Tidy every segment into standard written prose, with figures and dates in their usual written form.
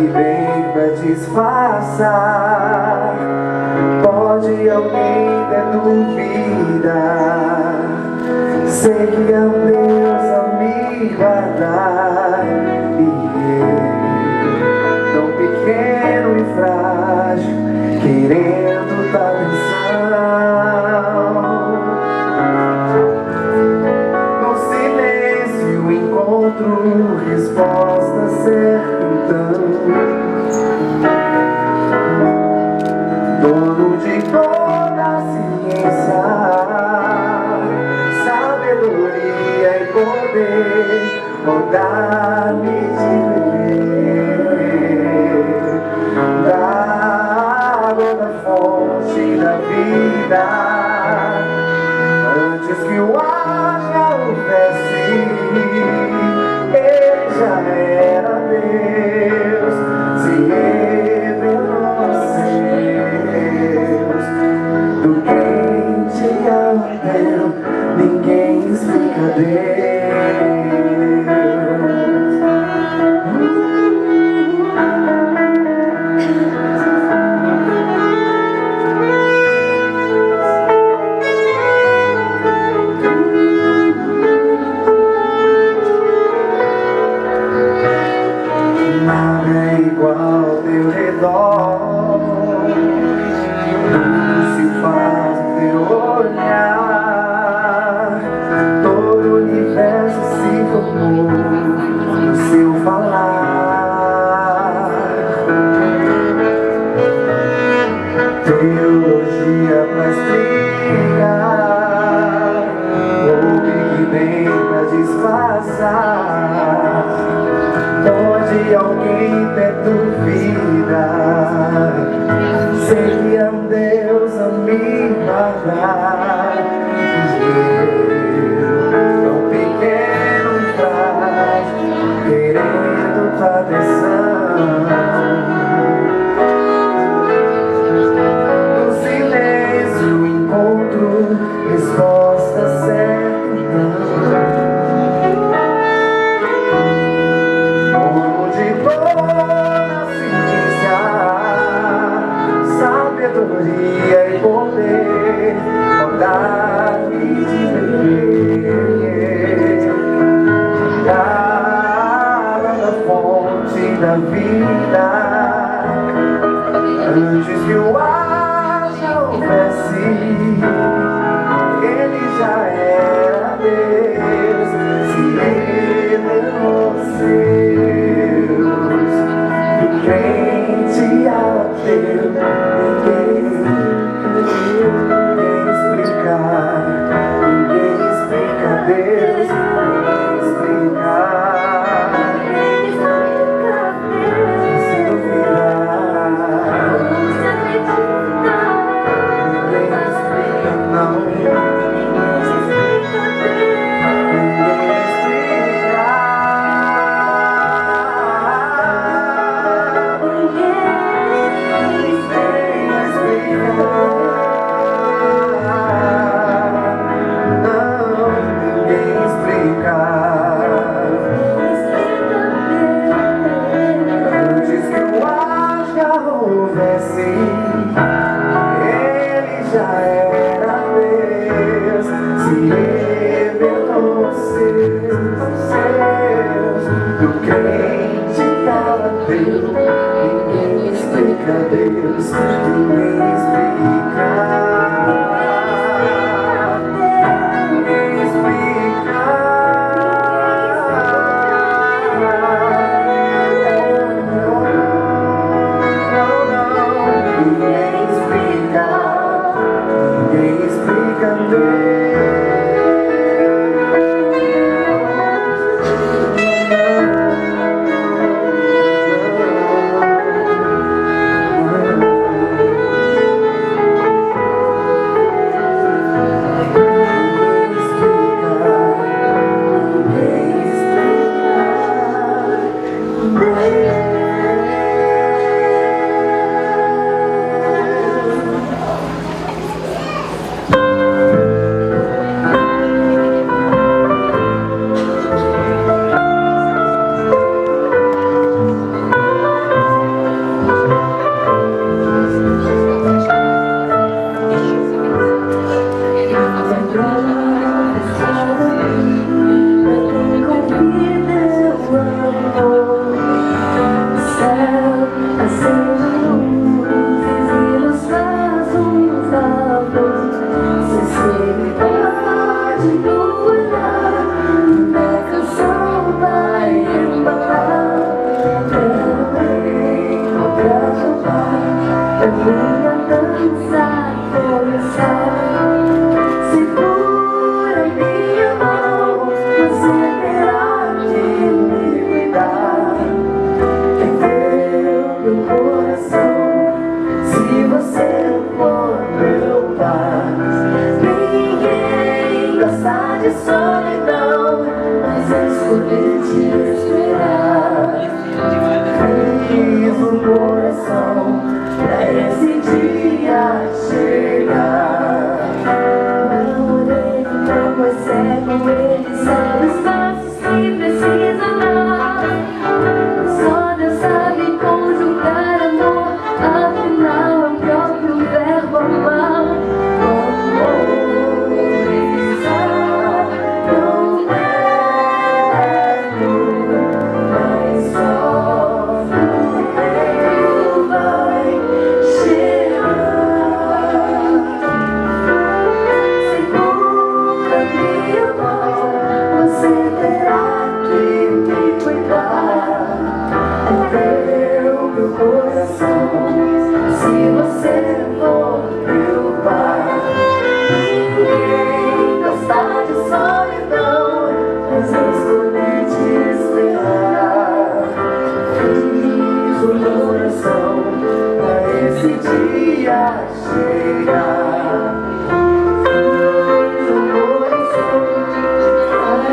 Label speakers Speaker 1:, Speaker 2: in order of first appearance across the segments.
Speaker 1: que vem pra disfarçar. Pode alguém até duvidar, sei que é um Deus a me guardar. E eu, tão pequeno e frágil, querendo tua atenção. No silêncio encontro resposta certa então. Dono de toda a ciência, sabedoria e poder, dá-me de beber da água da fonte da vida. Antes que o ar já houvesse, ele já era Deus, se revelou aos seus. Do quente ao teu, ninguém explica Deus. Nada é igual ao teu redor, tudo se faz no teu olhar, todo o universo se formou no seu falar. Teologia pra explicar, ou Big Bang pra disfarçar. Pode alguém até duvidar, sei que é um Deus a me guardar. Tão pequeno e frágil, querendo tua atenção. No silêncio encontro resposta certa então. Sabedoria e poder, dá-me de beber da água da fonte da vida. Antes que o ar já houvesse, ele já era Deus, se revelou aos seus. Do crente ao ateu, ninguém explica Deus, ninguém explica. Se duvidar, ninguém explica não. Ele já era Deus, se revelou aos seus. Do crente ao ateu, ninguém explica Deus, ninguém explica. Ninguém explica. Ninguém explica Deus. minha dança começar. Segura minha mão, você terá de me cuidar. Entendeu meu coração, se você for meu par. Ninguém gosta de solidão, mas escolhi te esperar. Fiz um coração pra esse dia chegar. Não olhei que não é cego, ele sabe os passos que precisa dar. Só Deus sabe conjugar amor, afinal é o próprio verbo amar. Se você for meu par. Ninguém gosta de solidão, mas eu escolhi te esperar. Fiz um coração pra esse dia chegar. Fiz um coração para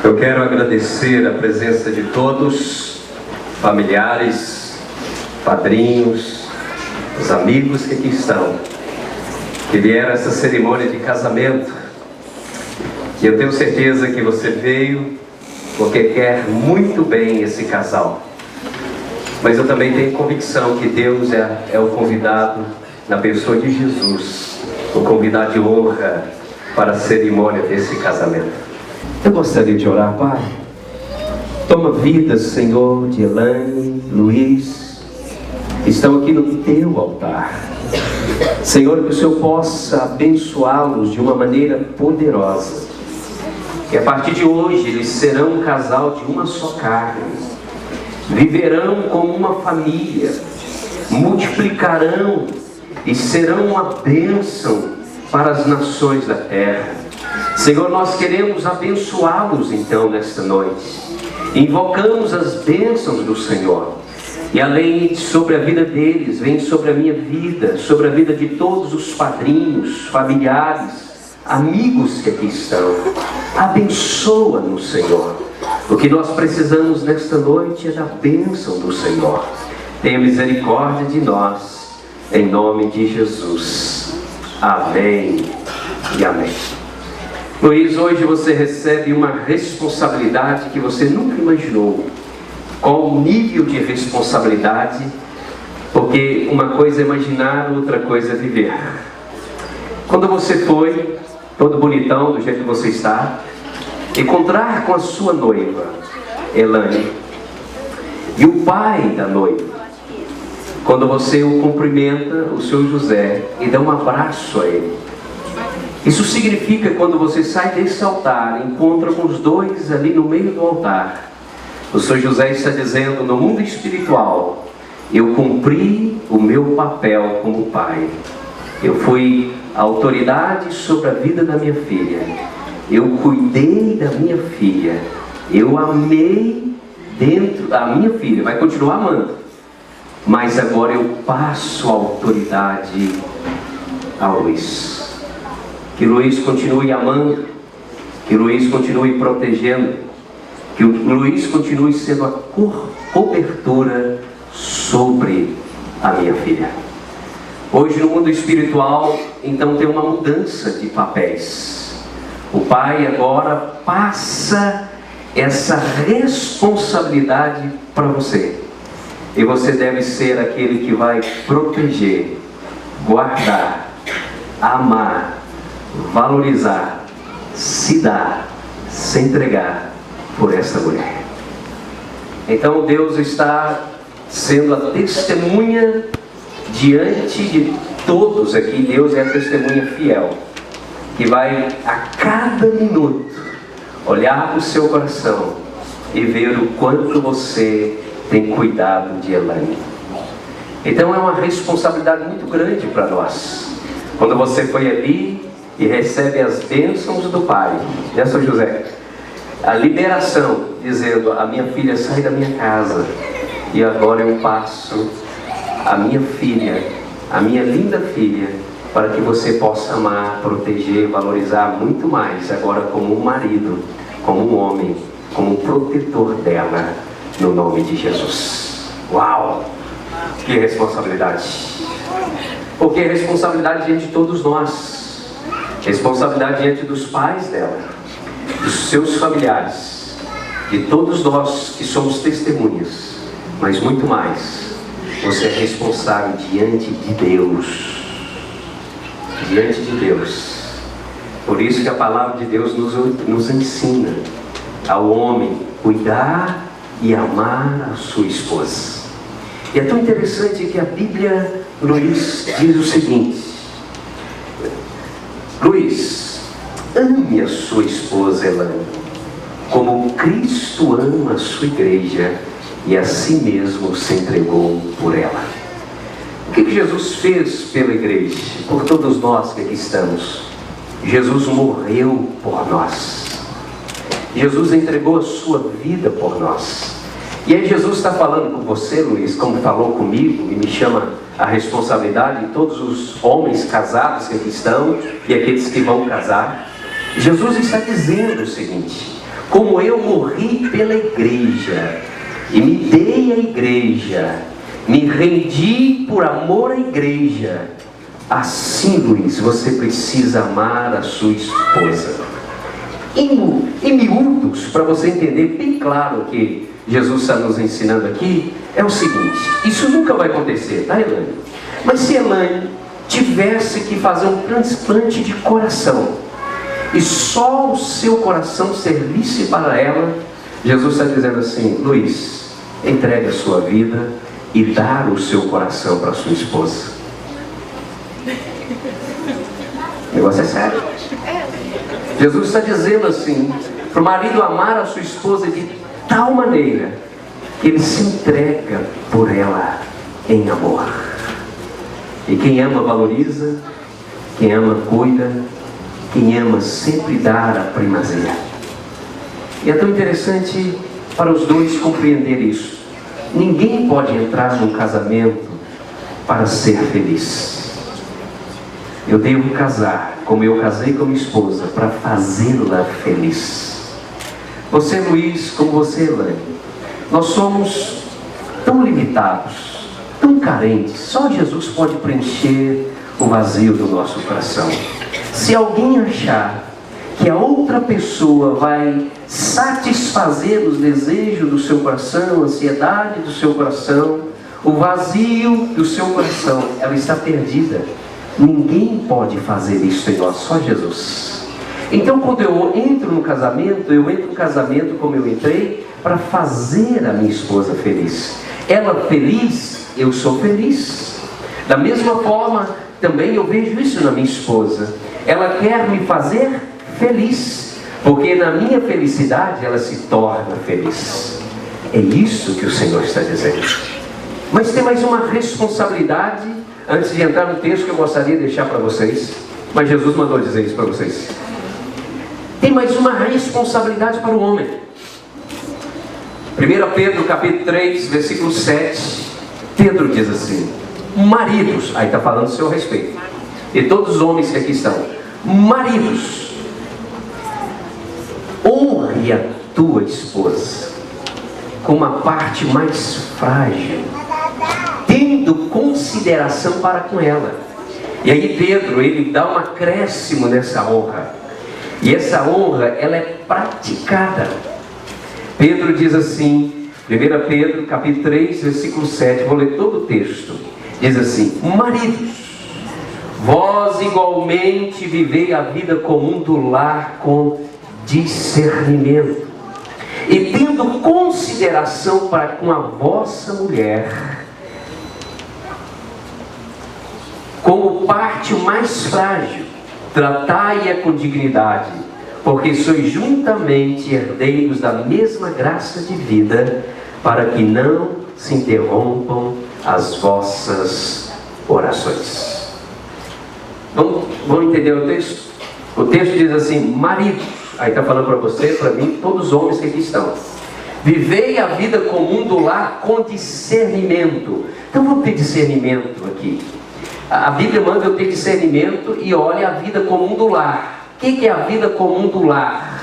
Speaker 2: Eu quero agradecer a presença de todos, familiares, padrinhos, os amigos que aqui estão, que vieram a essa cerimônia de casamento. E eu tenho certeza que você veio porque quer muito bem esse casal. Mas eu também tenho convicção que Deus é o convidado na pessoa de Jesus, o convidado de honra para a cerimônia desse casamento. Eu gostaria de orar, Pai. Toma vida, Senhor, de Elaine, Luiz, estão aqui no teu altar. Senhor, que o Senhor possa abençoá-los de uma maneira poderosa. Que a partir de hoje eles serão um casal de uma só carne, viverão como uma família, multiplicarão e serão uma bênção para as nações da terra. Senhor, nós queremos abençoá-los então nesta noite. Invocamos as bênçãos do Senhor. E além sobre a vida deles, vem sobre a minha vida, sobre a vida de todos os padrinhos, familiares, amigos que aqui estão. Abençoa-nos, Senhor. O que nós precisamos nesta noite é da bênção do Senhor. Tenha misericórdia de nós, em nome de Jesus. Amém e amém. Luiz, hoje você recebe uma responsabilidade que você nunca imaginou. Qual o nível de responsabilidade? Porque uma coisa é imaginar, outra coisa é viver. Quando você foi, todo bonitão, do jeito que você está, encontrar com a sua noiva, Elaine, e o pai da noiva, quando você o cumprimenta, o seu José, e dá um abraço a ele. Isso significa que quando você sai desse altar, encontra com os dois ali no meio do altar, o seu José está dizendo, no mundo espiritual, eu cumpri o meu papel como pai. Eu fui a autoridade sobre a vida da minha filha. Eu cuidei da minha filha. Eu amei dentro da minha filha. Vai continuar amando. Mas agora eu passo a autoridade a Luiz. Que Luiz continue amando, que Luiz continue protegendo, que o Luiz continue sendo a cobertura sobre a minha filha. Hoje no mundo espiritual, então tem uma mudança de papéis. O pai agora passa essa responsabilidade para você. E você deve ser aquele que vai proteger, guardar, amar, valorizar, se dar, se entregar por essa mulher. Então Deus está sendo a testemunha diante de todos aqui. Deus é a testemunha fiel, que vai a cada minuto olhar para o seu coração e ver o quanto você tem cuidado de Elaine. Então é uma responsabilidade muito grande para nós. Quando você foi ali e recebe as bênçãos do Pai, né, São José? A liberação, dizendo, a minha filha sai da minha casa e agora eu passo a minha filha, a minha linda filha, para que você possa amar, proteger, valorizar muito mais, agora como um marido, como um homem, como um protetor dela, no nome de Jesus. Uau! Que responsabilidade! Porque é responsabilidade diante de todos nós. Responsabilidade diante dos pais dela, dos seus familiares, de todos nós que somos testemunhas, mas muito mais, você é responsável diante de Deus. Diante de Deus. Por isso que a palavra de Deus nos ensina ao homem cuidar e amar a sua esposa. E é tão interessante que a Bíblia, Luiz, diz o seguinte: Luiz, ame a sua esposa Elaine, como Cristo ama a sua igreja e a si mesmo se entregou por ela. O que Jesus fez pela igreja, por todos nós que aqui estamos? Jesus morreu por nós. Jesus entregou a sua vida por nós. E aí Jesus está falando com você, Luiz, como falou comigo, e me chama a responsabilidade de todos os homens casados que aqui estão e aqueles que vão casar. Jesus está dizendo o seguinte: como eu morri pela igreja e me dei à igreja, me rendi por amor à igreja, assim, Luiz, você precisa amar a sua esposa. Em miúdos, para você entender bem claro o que Jesus está nos ensinando aqui, é o seguinte: isso nunca vai acontecer, tá, Elaine? Mas se Elaine tivesse que fazer um transplante de coração e só o seu coração servisse para ela, Jesus está dizendo assim: Luiz, entregue a sua vida e dar o seu coração para a sua esposa. O negócio é sério. Jesus está dizendo assim, para o marido amar a sua esposa de tal maneira que ele se entrega por ela em amor. E quem ama valoriza, quem ama cuida, quem ama sempre dá a primazia. E é tão interessante para os dois compreender isso. Ninguém pode entrar num casamento para ser feliz. Eu devo casar, como eu casei com minha esposa, para fazê-la feliz. Você, Luiz, como você, Elaine, nós somos tão limitados, tão carentes. Só Jesus pode preencher o vazio do nosso coração. Se alguém achar que a outra pessoa vai satisfazer os desejos do seu coração, a ansiedade do seu coração, o vazio do seu coração, ela está perdida. Ninguém pode fazer isso em nós, só Jesus. Então, quando eu entro no casamento como eu entrei, para fazer a minha esposa feliz. Ela feliz, eu sou feliz. Da mesma forma, também eu vejo isso na minha esposa. Ela quer me fazer feliz, porque na minha felicidade ela se torna feliz. É isso que o Senhor está dizendo. Mas tem mais uma responsabilidade, antes de entrar no texto, que eu gostaria de deixar para vocês. Mas Jesus mandou dizer isso para vocês. Tem mais uma responsabilidade para o homem. 1 Pedro capítulo 3, versículo 7. Pedro diz assim: maridos, aí está falando do seu respeito, e todos os homens que aqui estão, maridos, honre a tua esposa como a parte mais frágil, tendo consideração para com ela. E aí Pedro, ele dá um acréscimo nessa honra. E essa honra, ela é praticada. Pedro diz assim, 1 Pedro capítulo 3, versículo 7, vou ler todo o texto. Diz assim: maridos, vós igualmente vivei a vida comum do lar com discernimento, e tendo consideração para com a vossa mulher, como parte mais frágil, tratai-a com dignidade, porque sois juntamente herdeiros da mesma graça de vida, para que não se interrompam as vossas orações. Vamos entender o texto? O texto diz assim: maridos, aí está falando para você, para mim, todos os homens que aqui estão, vivei a vida comum do lar com discernimento. Então vamos ter discernimento aqui. A Bíblia manda eu ter discernimento e olha a vida comum do lar. O que é a vida comum do lar?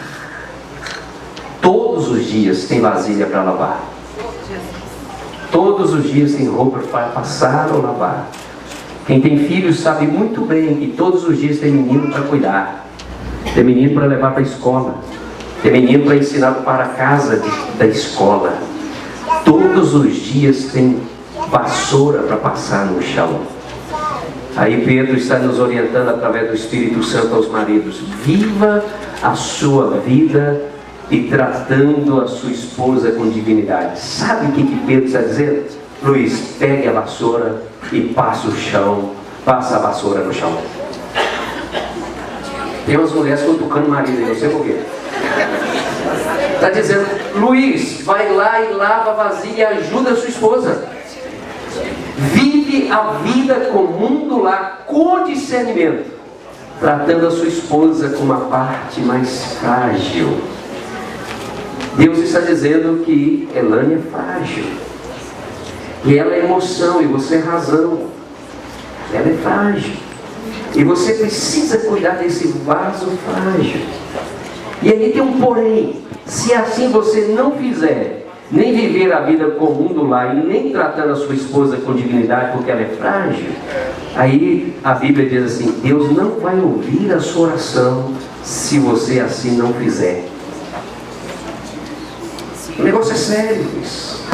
Speaker 2: Todos os dias tem vasilha para lavar. Todos os dias tem roupa para passar ou lavar. Quem tem filhos sabe muito bem que todos os dias tem menino para cuidar, tem menino para levar para a escola, tem menino para ensinar para a casa da escola. Todos os dias tem vassoura para passar no chão. Aí Pedro está nos orientando através do Espírito Santo aos maridos: viva a sua vida e tratando a sua esposa com dignidade. Sabe o que Pedro está dizendo? Luiz, pegue a vassoura e passa o chão, passa a vassoura no chão. Tem umas mulheres cutucando o marido aí, não sei por quê. Está dizendo: Luiz, vai lá e lava a vasilha e ajuda a sua esposa. Vive a vida comum do lar com discernimento, tratando a sua esposa como a parte mais frágil. Deus está dizendo que Elaine é frágil, e ela é emoção, e você é razão. Ela é frágil, e você precisa cuidar desse vaso frágil. E aí tem um porém: se assim você não fizer, nem viver a vida comum do lar, e nem tratando a sua esposa com dignidade porque ela é frágil, aí a Bíblia diz assim: Deus não vai ouvir a sua oração se você assim não fizer. O negócio é sério isso.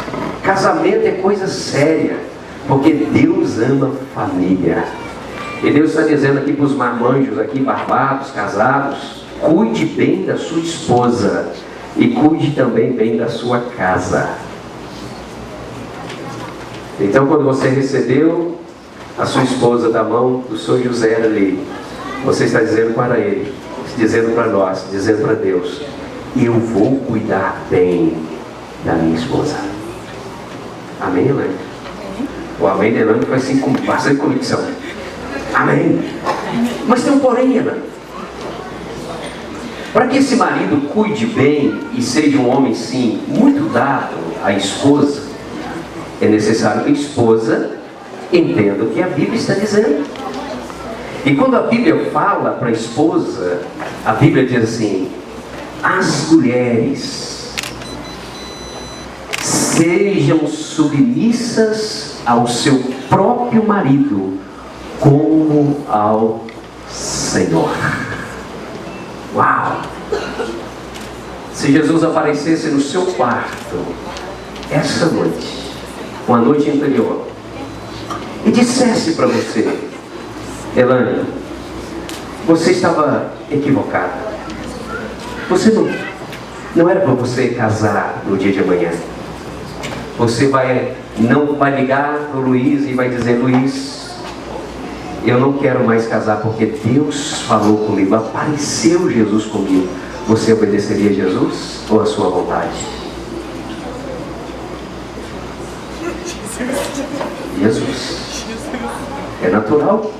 Speaker 2: Casamento é coisa séria, porque Deus ama família. E Deus está dizendo aqui para os marmanjos aqui, barbados, casados: cuide bem da sua esposa e cuide também bem da sua casa. Então, quando você recebeu a sua esposa da mão do Sr. José ali, você está dizendo para ele, dizendo para nós, dizendo para Deus: eu vou cuidar bem da minha esposa. Amém, Elaine? O amém de Elaine vai ser com bastante convicção. Amém. Mas tem um porém, Elaine. Para que esse marido cuide bem e seja um homem, sim, muito dado à esposa, é necessário que a esposa entenda o que a Bíblia está dizendo. E quando a Bíblia fala para a esposa, a Bíblia diz assim: as mulheres sejam submissas ao seu próprio marido, como ao Senhor. Uau! Se Jesus aparecesse no seu quarto essa noite, uma noite anterior, e dissesse para você: Elaine, você estava equivocada. Você não era para você casar no dia de amanhã. Você não vai ligar para o Luiz e vai dizer: Luiz, eu não quero mais casar porque Deus falou comigo, apareceu Jesus comigo. Você obedeceria a Jesus ou a sua vontade? Jesus. É natural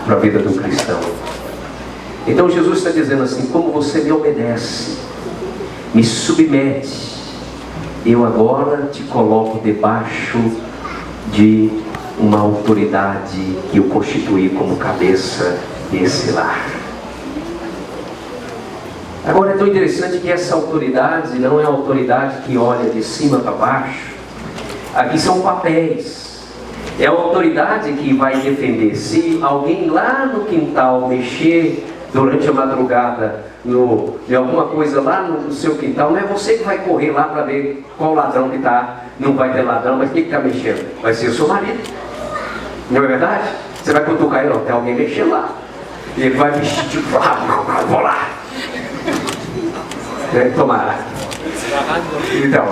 Speaker 2: para a vida do cristão. Então Jesus está dizendo assim: como você me obedece, me submete, eu agora te coloco debaixo de uma autoridade que eu constituí como cabeça desse lar. Agora é tão interessante que essa autoridade não é a autoridade que olha de cima para baixo. Aqui são papéis. É a autoridade que vai defender. Se alguém lá no quintal mexer durante a madrugada em alguma coisa lá no seu quintal, não é você que vai correr lá para ver qual ladrão que está. Não vai ter ladrão, mas quem está mexendo? Vai ser o seu marido. Não é verdade? Você vai cutucar ele: tem alguém mexendo lá. E ele vai vestir tipo: vou lá. Tomara. Então,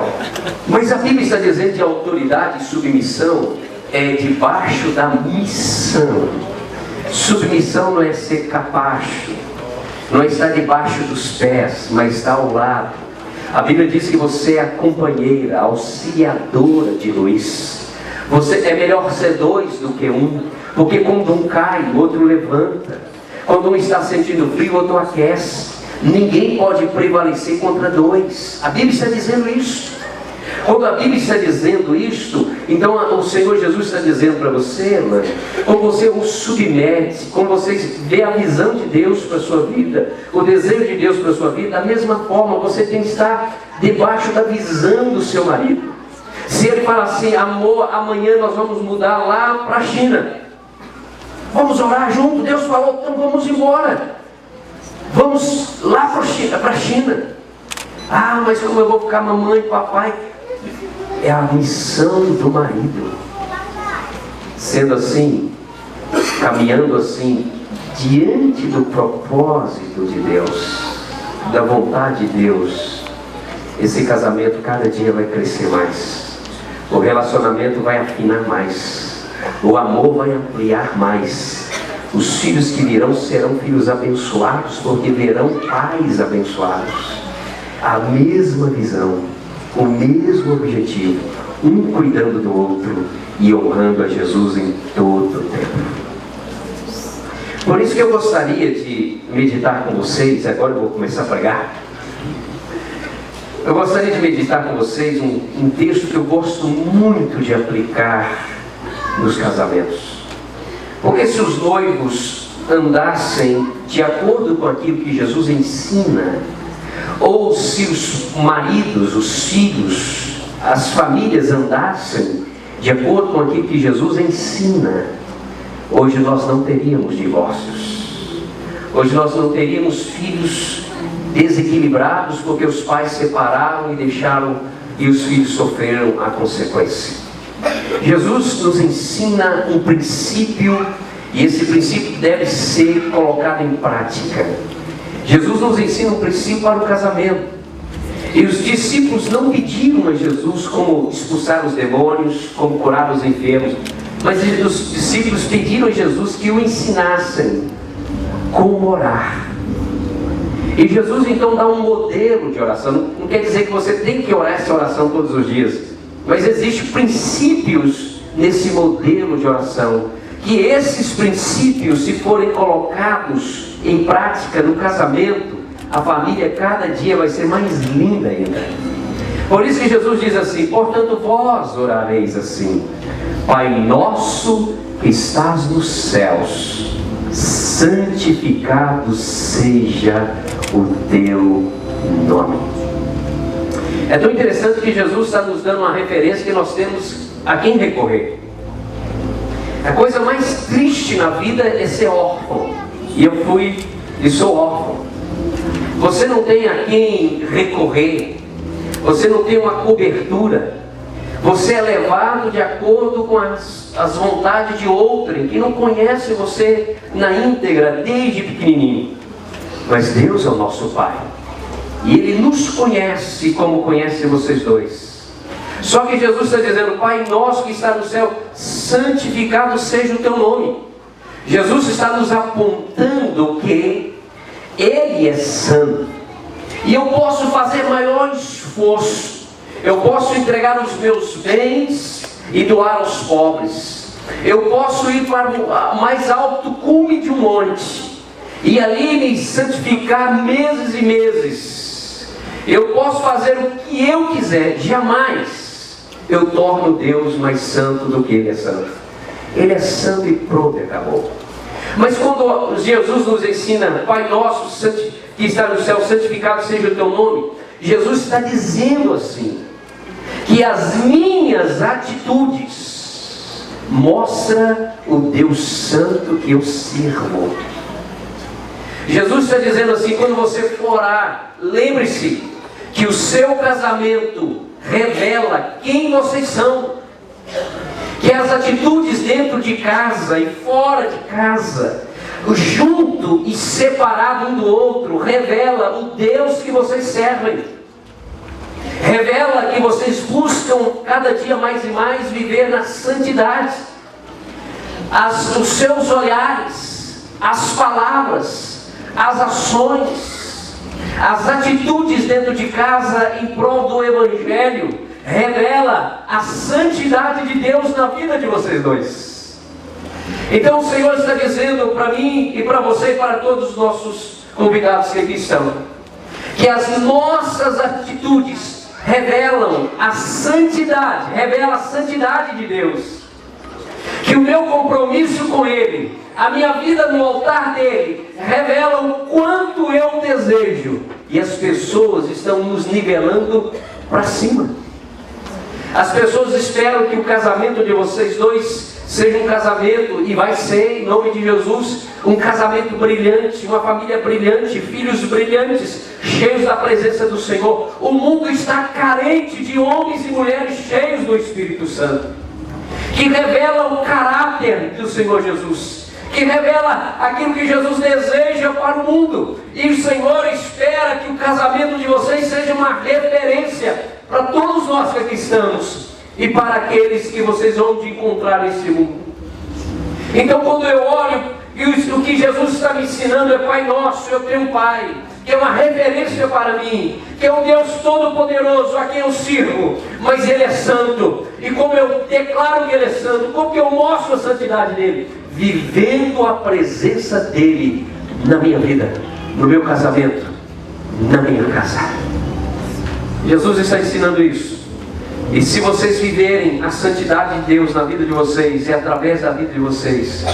Speaker 2: mas a Bíblia está dizendo que a autoridade e submissão é debaixo da missão. Submissão não é ser capacho, não é estar debaixo dos pés, mas estar ao lado. A Bíblia diz que você é a companheira, a auxiliadora de Luiz. Você é melhor ser dois do que um, porque quando um cai, o outro levanta. Quando um está sentindo frio, o outro aquece. Ninguém pode prevalecer contra dois. A Bíblia está dizendo isso. Quando a Bíblia está dizendo isso, então o Senhor Jesus está dizendo para você, mãe, quando você o submete, quando você vê a visão de Deus para a sua vida, o desejo de Deus para a sua vida, da mesma forma você tem que estar debaixo da visão do seu marido. Se ele fala assim: amor, amanhã nós vamos mudar lá para a China, vamos orar junto. Deus falou: então vamos embora. Vamos lá para a China. Ah, mas como eu vou ficar mamãe, papai? É a missão do marido. Sendo assim, caminhando assim, diante do propósito de Deus, da vontade de Deus, esse casamento cada dia vai crescer mais. O relacionamento vai afinar mais. O amor vai ampliar mais. Os filhos que virão serão filhos abençoados, porque verão pais abençoados. A mesma visão, o mesmo objetivo, um cuidando do outro e honrando a Jesus em todo o tempo. Por isso que eu gostaria de meditar com vocês. Agora eu vou começar a pregar. Eu gostaria de meditar com vocês um texto que eu gosto muito de aplicar nos casamentos. Porque se os noivos andassem de acordo com aquilo que Jesus ensina, ou se os maridos, os filhos, as famílias andassem de acordo com aquilo que Jesus ensina, hoje nós não teríamos divórcios. Hoje nós não teríamos filhos desequilibrados porque os pais separaram e deixaram e os filhos sofreram a consequência. Jesus nos ensina um princípio e esse princípio deve ser colocado em prática. Jesus nos ensina um princípio para o casamento. E os discípulos não pediram a Jesus como expulsar os demônios, como curar os enfermos, mas os discípulos pediram a Jesus que o ensinassem como orar. E Jesus então dá um modelo de oração. Não quer dizer que você tem que orar essa oração todos os dias, mas existem princípios nesse modelo de oração, que esses princípios, se forem colocados em prática no casamento, a família cada dia vai ser mais linda ainda. Por isso que Jesus diz assim: portanto vós orareis assim: Pai nosso que estás nos céus, santificado seja o teu nome. É tão interessante que Jesus está nos dando uma referência que nós temos a quem recorrer. A coisa mais triste na vida é ser órfão. E eu fui e sou órfão. Você não tem a quem recorrer. Você não tem uma cobertura. Você é levado de acordo com as vontades de outrem, que não conhece você na íntegra desde pequenininho. Mas Deus é o nosso Pai. E Ele nos conhece como conhece vocês dois. Só que Jesus está dizendo: Pai nosso que está no céu, santificado seja o teu nome. Jesus está nos apontando que Ele é santo. E eu posso fazer maior esforço. Eu posso entregar os meus bens e doar aos pobres. Eu posso ir para o mais alto cume de um monte e ali me santificar meses e meses. Eu posso fazer o que eu quiser. Jamais eu torno Deus mais santo do que Ele é santo. Ele é santo e pronto, acabou. Mas quando Jesus nos ensina: Pai nosso que está no céu, santificado seja o teu nome, Jesus está dizendo assim, que as minhas atitudes mostram o Deus santo que eu sirvo. Jesus está dizendo assim: quando você for orar, lembre-se que o seu casamento revela quem vocês são. Que as atitudes dentro de casa e fora de casa, junto e separado um do outro, revela o Deus que vocês servem. Revela que vocês buscam cada dia mais e mais viver na santidade. Os seus olhares, as palavras, as ações, as atitudes dentro de casa em prol do Evangelho revela a santidade de Deus na vida de vocês dois. Então o Senhor está dizendo para mim e para você e para todos os nossos convidados que aqui estão, que as nossas atitudes revelam a santidade de Deus. Que o meu compromisso com Ele, a minha vida no altar dele, revela o quanto eu desejo. E as pessoas estão nos nivelando para cima. As pessoas esperam que o casamento de vocês dois seja um casamento, e vai ser, em nome de Jesus, um casamento brilhante, uma família brilhante, filhos brilhantes, cheios da presença do Senhor. O mundo está carente de homens e mulheres cheios do Espírito Santo, que revela o caráter do Senhor Jesus, que revela aquilo que Jesus deseja para o mundo. E o Senhor espera que o casamento de vocês seja uma referência para todos nós que aqui estamos e para aqueles que vocês vão encontrar nesse mundo. Então, quando eu olho e o que Jesus está me ensinando é: Pai nosso, eu tenho um Pai que é uma referência para mim, que é um Deus todo-poderoso a quem eu sirvo, mas Ele é santo. E como eu declaro que Ele é santo, como que eu mostro a santidade dEle? Vivendo a presença dEle na minha vida, no meu casamento, na minha casa. Jesus está ensinando isso. E se vocês viverem a santidade de Deus na vida de vocês e através da vida de vocês,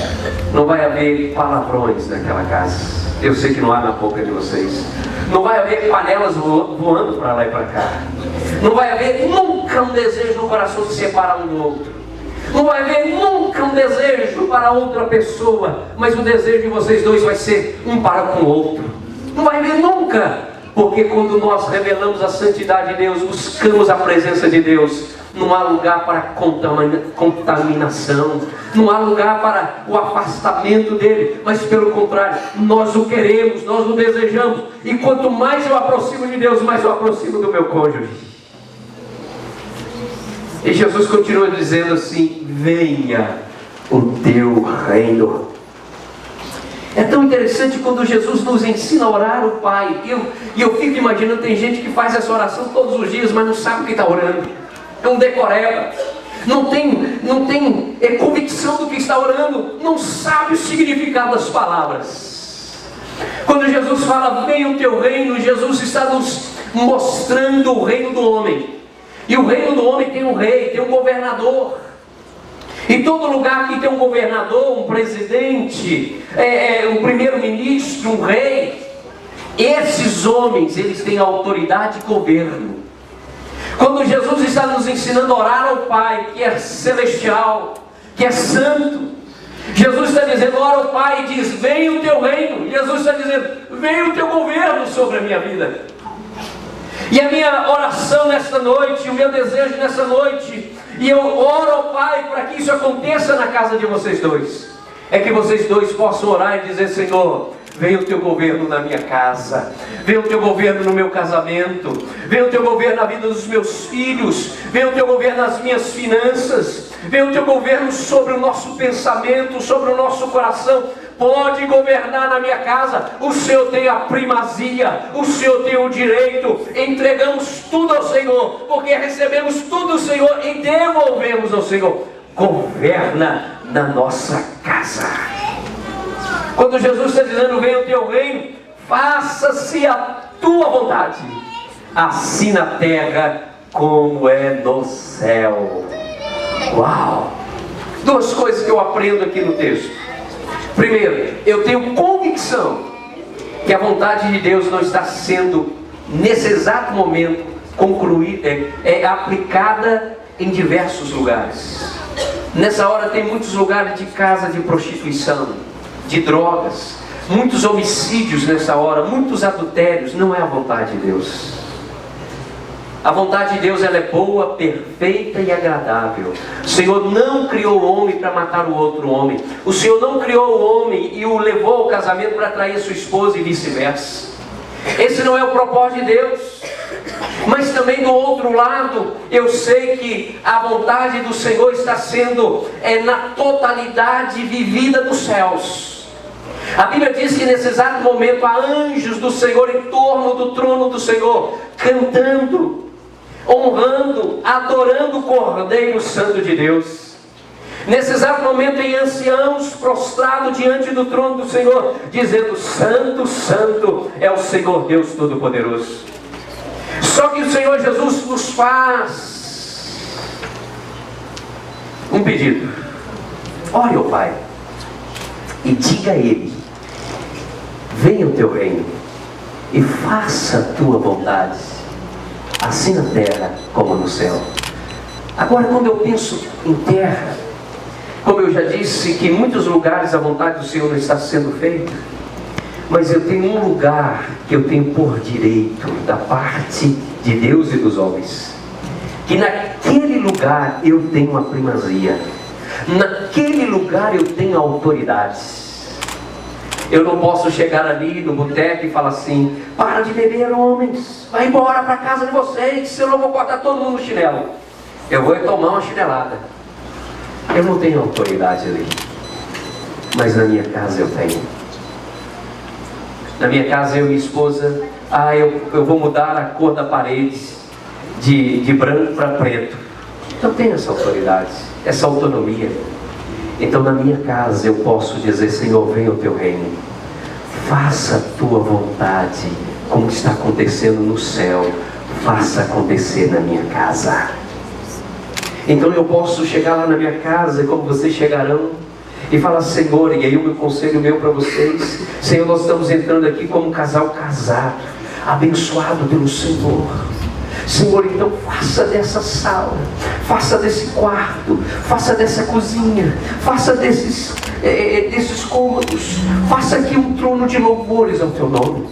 Speaker 2: não vai haver palavrões naquela casa. Eu sei que não há na boca de vocês. Não vai haver panelas voando para lá e para cá. Não vai haver nunca um desejo no coração de separar um do outro. Não vai haver nunca um desejo para outra pessoa, mas o desejo de vocês dois vai ser um para com o outro. Não vai haver nunca, porque quando nós revelamos a santidade de Deus, buscamos a presença de Deus, não há lugar para contaminação, não há lugar para o afastamento dele, mas pelo contrário, nós o queremos, nós o desejamos, e quanto mais eu aproximo de Deus, mais eu aproximo do meu cônjuge. E Jesus continua dizendo assim: venha o teu reino. É tão interessante quando Jesus nos ensina a orar o Pai. E eu fico imaginando, tem gente que faz essa oração todos os dias, mas não sabe o que está orando. É um decoreba. Não tem convicção do que está orando. Não sabe o significado das palavras. Quando Jesus fala, venha o teu reino, Jesus está nos mostrando o reino do homem. E o reino do homem tem um rei, tem um governador. Em todo lugar que tem um governador, um presidente, um primeiro-ministro, um rei, esses homens, eles têm autoridade e governo. Quando Jesus está nos ensinando a orar ao Pai, que é celestial, que é santo, Jesus está dizendo, ora ao Pai e diz, venha o teu reino. Jesus está dizendo, venha o teu governo sobre a minha vida. E a minha oração nesta noite, o meu desejo nesta noite, e eu oro ao Pai para que isso aconteça na casa de vocês dois, é que vocês dois possam orar e dizer, Senhor, venha o teu governo na minha casa, venha o teu governo no meu casamento, venha o teu governo na vida dos meus filhos, venha o teu governo nas minhas finanças, venha o teu governo sobre o nosso pensamento, sobre o nosso coração. Pode governar na minha casa, o Senhor tem a primazia, o Senhor tem o direito. Entregamos tudo ao Senhor, porque recebemos tudo do Senhor e devolvemos ao Senhor. Governa na nossa casa. Quando Jesus está dizendo, venha o teu reino, faça-se a tua vontade, assim na terra como é no céu. Uau! Duas coisas que eu aprendo aqui no texto. Primeiro, eu tenho convicção que a vontade de Deus não está sendo, nesse exato momento, aplicada em diversos lugares. Nessa hora tem muitos lugares de casa de prostituição, de drogas, muitos homicídios nessa hora, muitos adultérios. Não é a vontade de Deus. A vontade de Deus, ela é boa, perfeita e agradável. O Senhor não criou o homem para matar o outro homem. O Senhor não criou o homem e o levou ao casamento para trair sua esposa e vice-versa. Esse não é o propósito de Deus. Mas também do outro lado, eu sei que a vontade do Senhor está sendo na totalidade vivida nos céus. A Bíblia diz que nesse exato momento há anjos do Senhor em torno do trono do Senhor, cantando, honrando, adorando o Cordeiro Santo de Deus. Nesse exato momento tem anciãos prostrados diante do trono do Senhor, dizendo, Santo, Santo é o Senhor Deus Todo-Poderoso. Só que o Senhor Jesus nos faz um pedido. Ore ao Pai e diga a Ele, venha o teu reino e faça a tua vontade, assim na terra como no céu. Agora, quando eu penso em terra, como eu já disse, que em muitos lugares a vontade do Senhor não está sendo feita, mas eu tenho um lugar que eu tenho por direito da parte de Deus e dos homens, que naquele lugar eu tenho a primazia, naquele lugar eu tenho a autoridade. Eu não posso chegar ali no boteco e falar assim, para de beber, homens, vai embora para casa de vocês, senão eu vou cortar todo mundo no chinelo. Eu vou tomar uma chinelada. Eu não tenho autoridade ali, mas na minha casa eu tenho. Na minha casa eu e minha esposa, eu vou mudar a cor da parede de branco para preto. Eu tenho essa autoridade, essa autonomia. Então na minha casa eu posso dizer, Senhor, venha o teu reino, faça a tua vontade, como está acontecendo no céu, faça acontecer na minha casa. Então eu posso chegar lá na minha casa, como vocês chegarão, e falar: Senhor, e aí o meu conselho meu para vocês: Senhor, nós estamos entrando aqui como um casal casado, abençoado pelo Senhor. Senhor, então faça dessa sala, faça desse quarto, faça dessa cozinha, faça desses cômodos, faça aqui um trono de louvores ao teu nome.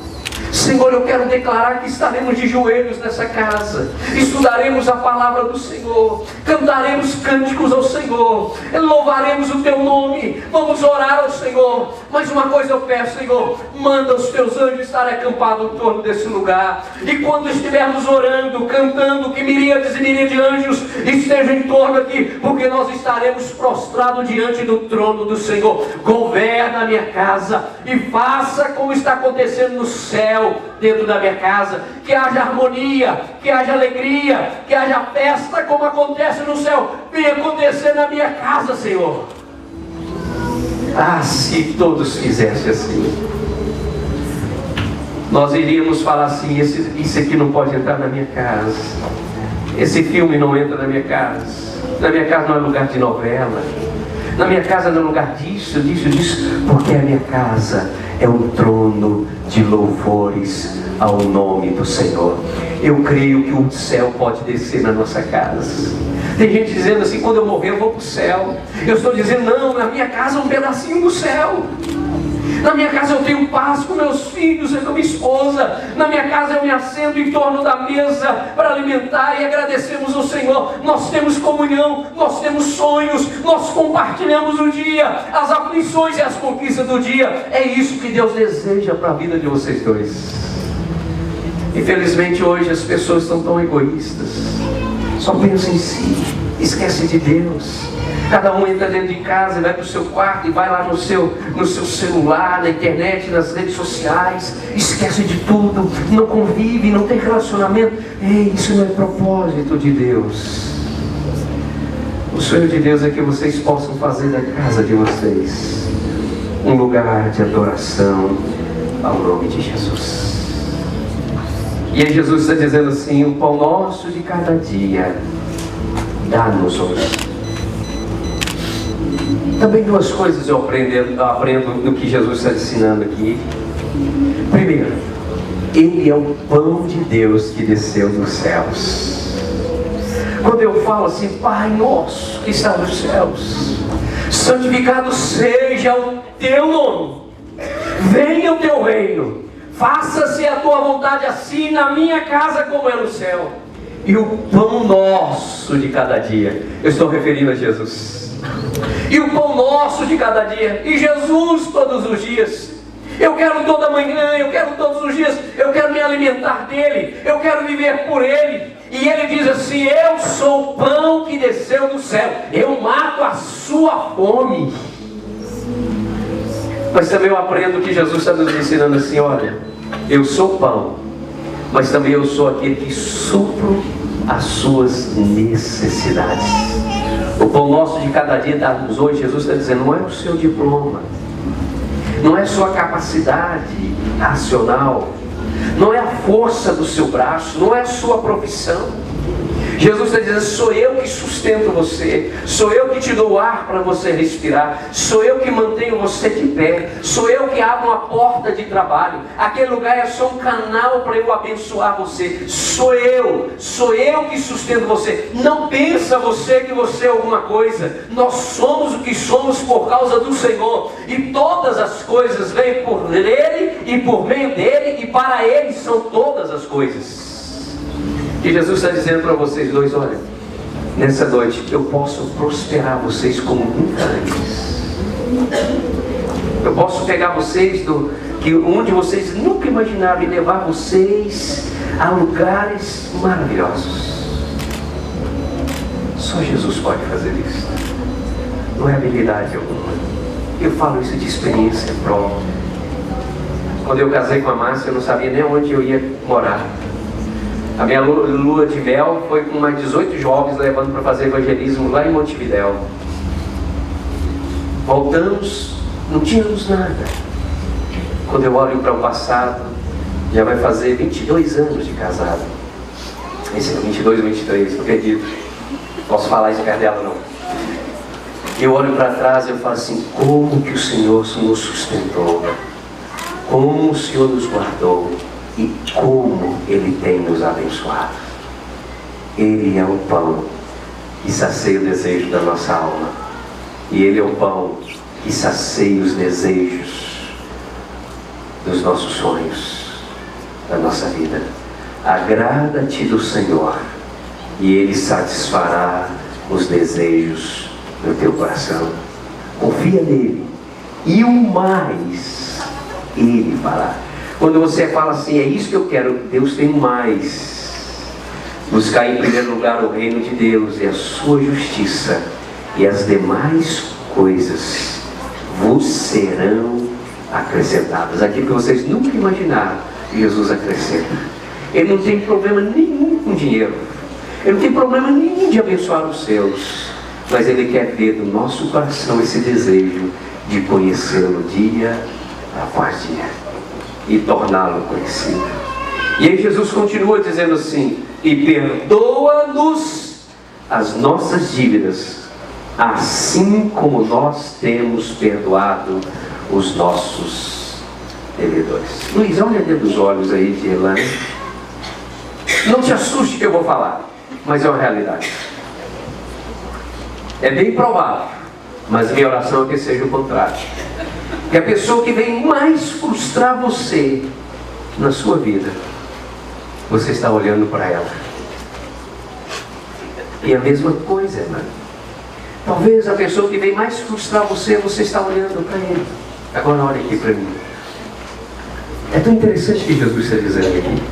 Speaker 2: Senhor, eu quero declarar que estaremos de joelhos nessa casa, estudaremos a palavra do Senhor, cantaremos cânticos ao Senhor, louvaremos o teu nome, vamos orar ao Senhor. Mas uma coisa eu peço, Senhor: manda os teus anjos estar acampados em torno desse lugar, e quando estivermos orando, cantando, que miríades e miríades de anjos estejam em torno aqui, porque nós estaremos prostrados diante do trono do Senhor. Governa a minha casa e faça como está acontecendo no céu, dentro da minha casa, que haja harmonia, que haja alegria, que haja festa como acontece no céu, venha acontecer na minha casa, Senhor. Ah, se todos fizessem assim, nós iríamos falar assim: isso aqui não pode entrar na minha casa, esse filme não entra na minha casa não é lugar de novela, na minha casa não é lugar disso, porque a minha casa é um trono de louvores ao nome do Senhor. Eu creio que o céu pode descer na nossa casa. Tem gente dizendo assim: quando eu morrer eu vou para o céu. Eu estou dizendo: não, na minha casa é um pedacinho do céu. Na minha casa eu tenho paz com meus filhos e com minha esposa. Na minha casa eu me assento em torno da mesa para alimentar e agradecemos ao Senhor. Nós temos comunhão, nós temos sonhos, nós compartilhamos o dia, as aflições e as conquistas do dia. É isso que Deus deseja para a vida de vocês dois. Infelizmente hoje as pessoas estão tão egoístas, só pensam em si, esquecem de Deus. Cada um entra dentro de casa e vai para o seu quarto e vai lá no seu celular, na internet, nas redes sociais, esquece de tudo, não convive, não tem relacionamento. Ei, isso não é propósito de Deus. O sonho de Deus é que vocês possam fazer da casa de vocês um lugar de adoração ao nome de Jesus. E aí Jesus está dizendo assim: o pão nosso de cada dia dá-nos hoje. Também duas coisas eu aprendo no que Jesus está ensinando aqui. Primeiro, Ele é o pão de Deus que desceu dos céus. Quando eu falo assim: Pai nosso que está nos céus, santificado seja o teu nome, venha o teu reino, faça-se a tua vontade, assim na minha casa como é no céu. E o pão nosso de cada dia, eu estou referindo a Jesus. E o pão nosso de cada dia, e Jesus todos os dias. Eu quero toda manhã, eu quero todos os dias, eu quero me alimentar dele, eu quero viver por ele. E ele diz assim: eu sou o pão que desceu do céu, eu mato a sua fome. Mas também eu aprendo que Jesus está nos ensinando assim: olha, eu sou o pão, mas também eu sou aquele que supro as suas necessidades. O pão nosso de cada dia dá-nos hoje. Jesus está dizendo: não é o seu diploma, não é a sua capacidade racional, não é a força do seu braço, não é a sua profissão. Jesus está dizendo: sou eu que sustento você, sou eu que te dou ar para você respirar, sou eu que mantenho você de pé, sou eu que abro uma porta de trabalho. Aquele lugar é só um canal para eu abençoar você. Sou eu que sustento você. Não pensa você que você é alguma coisa. Nós somos o que somos por causa do Senhor, e todas as coisas vêm por Ele e por meio dele, e para Ele são todas as coisas. E Jesus está dizendo para vocês dois: olha, nessa noite eu posso prosperar vocês como nunca antes. Eu posso pegar vocês onde vocês nunca imaginaram e levar vocês a lugares maravilhosos. Só Jesus pode fazer isso. Não é habilidade alguma. Eu falo isso de experiência própria. Quando eu casei com a Márcia, eu não sabia nem onde eu ia morar. A minha lua de mel foi com mais 18 jovens levando para fazer evangelismo lá em Montevidéu. Voltamos, não tínhamos nada. Quando eu olho para o passado, já vai fazer 22 anos de casado. Esse é 22 ou 23, não acredito. Posso falar isso perto dela, não. Eu olho para trás e eu falo assim, como que o Senhor nos sustentou, como o Senhor nos guardou e como Ele tem nos abençoado. Ele é o pão que sacia o desejo da nossa alma. E Ele é o pão que sacia os desejos dos nossos sonhos, da nossa vida. Agrada-te do Senhor e Ele satisfará os desejos do teu coração. Confia nele e o mais Ele fará. Quando você fala assim, é isso que eu quero, Deus tem mais. Buscar em primeiro lugar o reino de Deus e a sua justiça, e as demais coisas vos serão acrescentadas. Aquilo que vocês nunca imaginaram, Jesus acrescenta. Ele não tem problema nenhum com dinheiro, Ele não tem problema nenhum de abençoar os seus, mas Ele quer ver do nosso coração esse desejo de conhecê-lo dia após dia e torná-lo conhecido. E aí Jesus continua dizendo assim, e perdoa-nos as nossas dívidas, assim como nós temos perdoado os nossos devedores. Luiz, olha dentro dos olhos aí de Elane. Não te assuste que eu vou falar, mas é uma realidade. É bem provável, mas minha oração é que seja o contrário. Que a pessoa que vem mais frustrar você na sua vida, você está olhando para ela. E a mesma coisa, irmão. Talvez a pessoa que vem mais frustrar você, você está olhando para ele. Agora olha aqui para mim. É tão interessante que Jesus está dizendo aqui.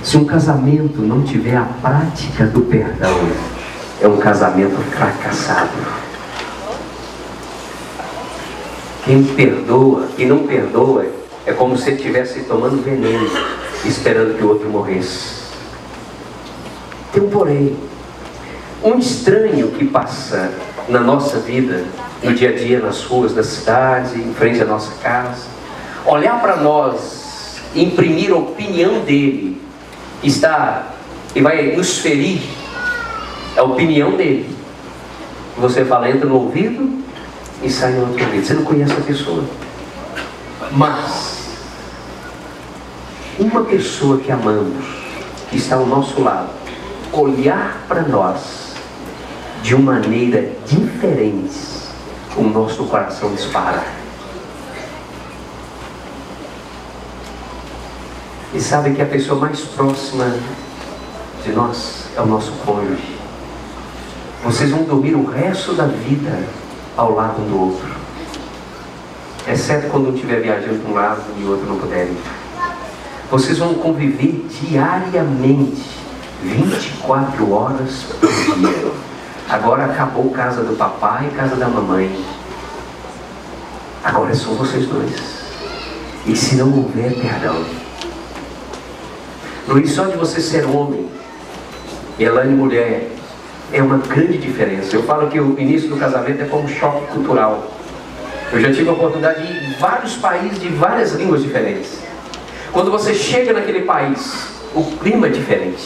Speaker 2: Se um casamento não tiver a prática do perdão, é um casamento fracassado. Quem perdoa, quem não perdoa, é como se ele estivesse tomando veneno, esperando que o outro morresse. Tem um porém. Um estranho que passa na nossa vida, no dia a dia, nas ruas da cidade, em frente à nossa casa, olhar para nós, imprimir a opinião dele, e vai nos ferir, é a opinião dele. Você fala, entra no ouvido e sai no outro ouvido. Você não conhece a pessoa. Mas uma pessoa que amamos, que está ao nosso lado, olhar para nós de uma maneira diferente, o nosso coração dispara. E sabe que a pessoa mais próxima de nós é o nosso cônjuge. Vocês vão dormir o resto da vida ao lado um do outro, exceto quando um estiver viajando para um lado e o outro não puder ir. Vocês vão conviver diariamente, 24 horas por dia. Agora acabou casa do papai e casa da mamãe. Agora são vocês dois. E se não houver perdão, Luiz, só de você ser homem, Elane mulher, é uma grande diferença. Eu falo que o início do casamento é como um choque cultural. Eu já tive a oportunidade de ir em vários países de várias línguas diferentes. Quando você chega naquele país, o clima é diferente.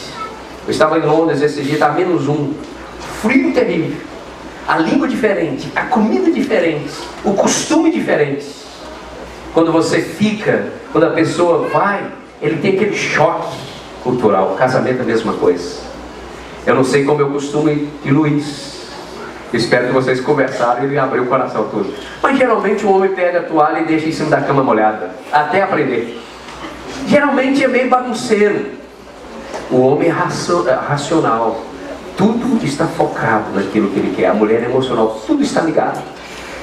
Speaker 2: Eu estava em Londres esse dia, está -1, frio terrível, a língua diferente, a comida diferente, o costume diferente. Quando você fica, quando a pessoa vai, ele tem aquele choque cultural. O casamento é a mesma coisa. Eu não sei como é o costume de Luiz. Eu espero que vocês conversaram e ele abriu o coração todo. Mas geralmente o homem pega a toalha e deixa em cima da cama molhada, até aprender. Geralmente é meio bagunceiro. O homem é racional. Tudo está focado naquilo que ele quer. A mulher é emocional. Tudo está ligado.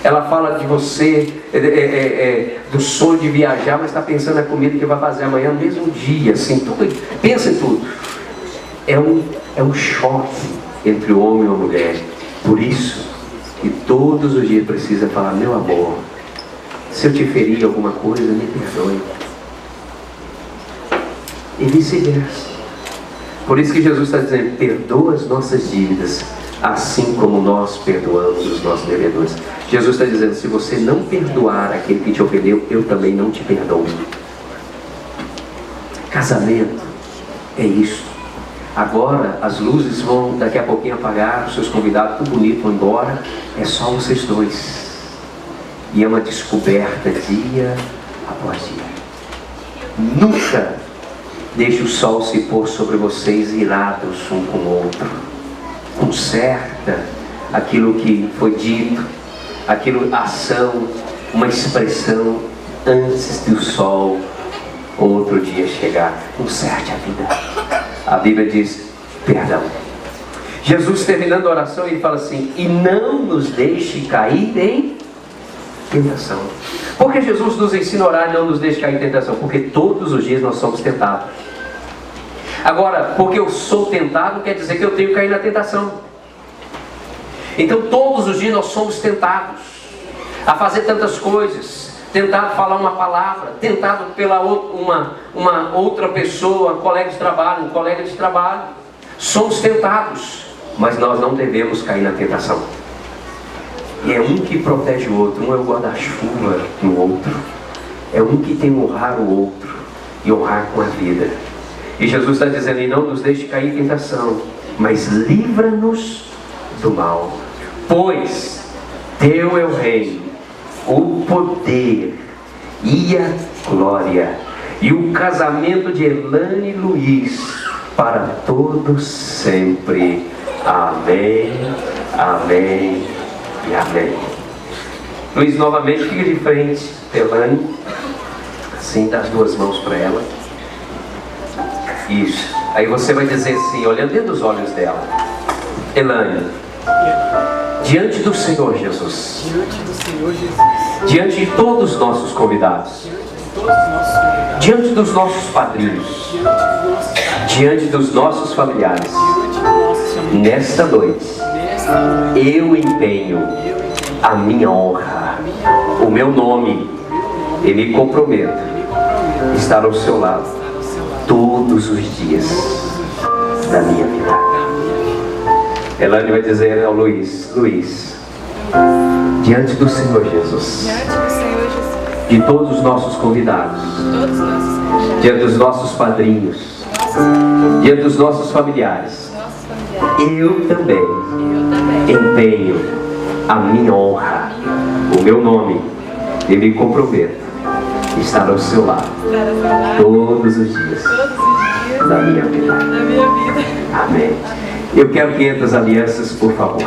Speaker 2: Ela fala de você, do sonho de viajar, mas está pensando na comida que vai fazer amanhã no mesmo dia. Assim, tudo, pensa em tudo. É um choque entre o homem e a mulher. Por isso que todos os dias precisa falar, meu amor, se eu te ferir alguma coisa, me perdoe. E vice-versa. Por isso que Jesus está dizendo, perdoa as nossas dívidas, assim como nós perdoamos os nossos devedores. Jesus está dizendo, se você não perdoar aquele que te ofendeu, eu também não te perdoo. Casamento é isso. Agora as luzes vão daqui a pouquinho apagar, os seus convidados, tudo bonito, vão embora. É só vocês dois. E é uma descoberta dia após dia. Nunca deixe o sol se pôr sobre vocês irados um com o outro. Conserta aquilo que foi dito, aquilo, ação, uma expressão antes do sol outro dia chegar. Conserte a vida. A Bíblia diz perdão. Jesus, terminando a oração, ele fala assim: e não nos deixe cair em tentação. Por que Jesus nos ensina a orar e não nos deixe cair em tentação? Porque todos os dias nós somos tentados. Agora, porque eu sou tentado, quer dizer que eu tenho que cair na tentação. Então todos os dias nós somos tentados a fazer tantas coisas, tentado falar uma palavra, tentado pela uma outra pessoa, um colega de trabalho. Somos tentados, mas nós não devemos cair na tentação. E é um que protege o outro, um é o guarda-chuva do outro, é um que tem que honrar o outro e honrar com a vida. E Jesus está dizendo: e não nos deixe cair em tentação, mas livra-nos do mal, pois teu é o reino, o poder e a glória e o casamento de Elane e Luiz para todos sempre. Amém, amém e amém. Luiz, novamente fica de frente, Elane, assim, dá as duas mãos para ela. Isso. Aí você vai dizer assim, olhando dentro dos olhos dela: Elane, diante do Senhor Jesus, diante de todos os nossos convidados, diante dos nossos padrinhos, diante dos nossos familiares, nesta noite, eu empenho a minha honra, o meu nome, e me comprometo a estar ao seu lado todos os dias da minha vida. Elane vai dizer ao Luiz: Luiz, diante do Senhor Jesus, de todos os nossos convidados, diante dos nossos padrinhos, diante dos nossos familiares, eu também empenho a minha honra, o meu nome, e me comprometo a estar ao seu lado todos os dias da minha vida. Amém. Eu quero 500 alianças, por favor.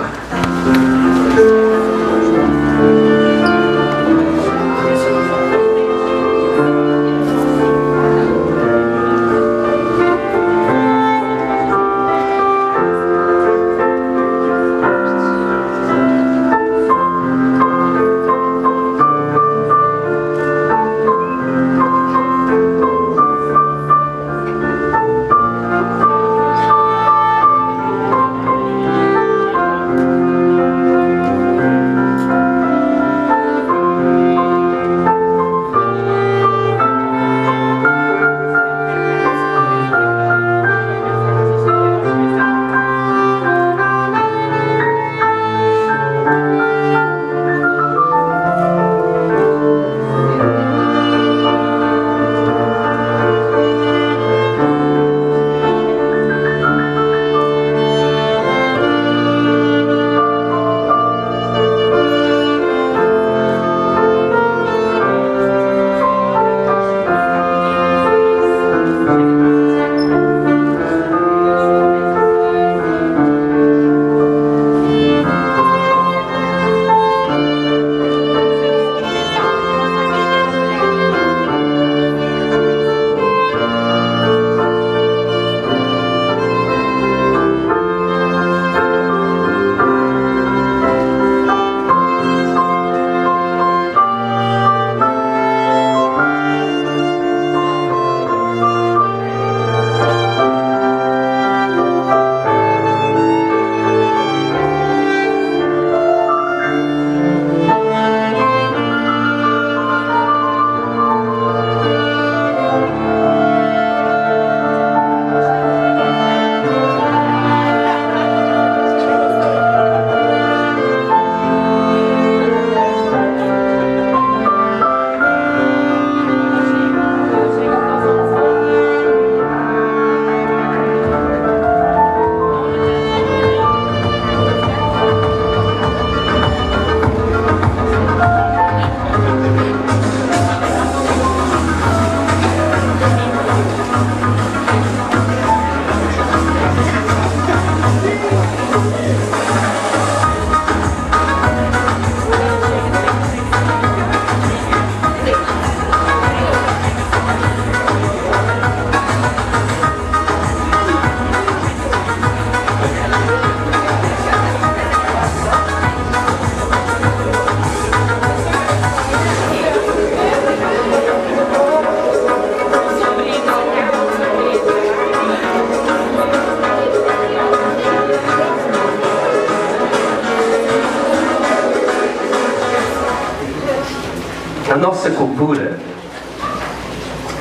Speaker 2: Na nossa cultura,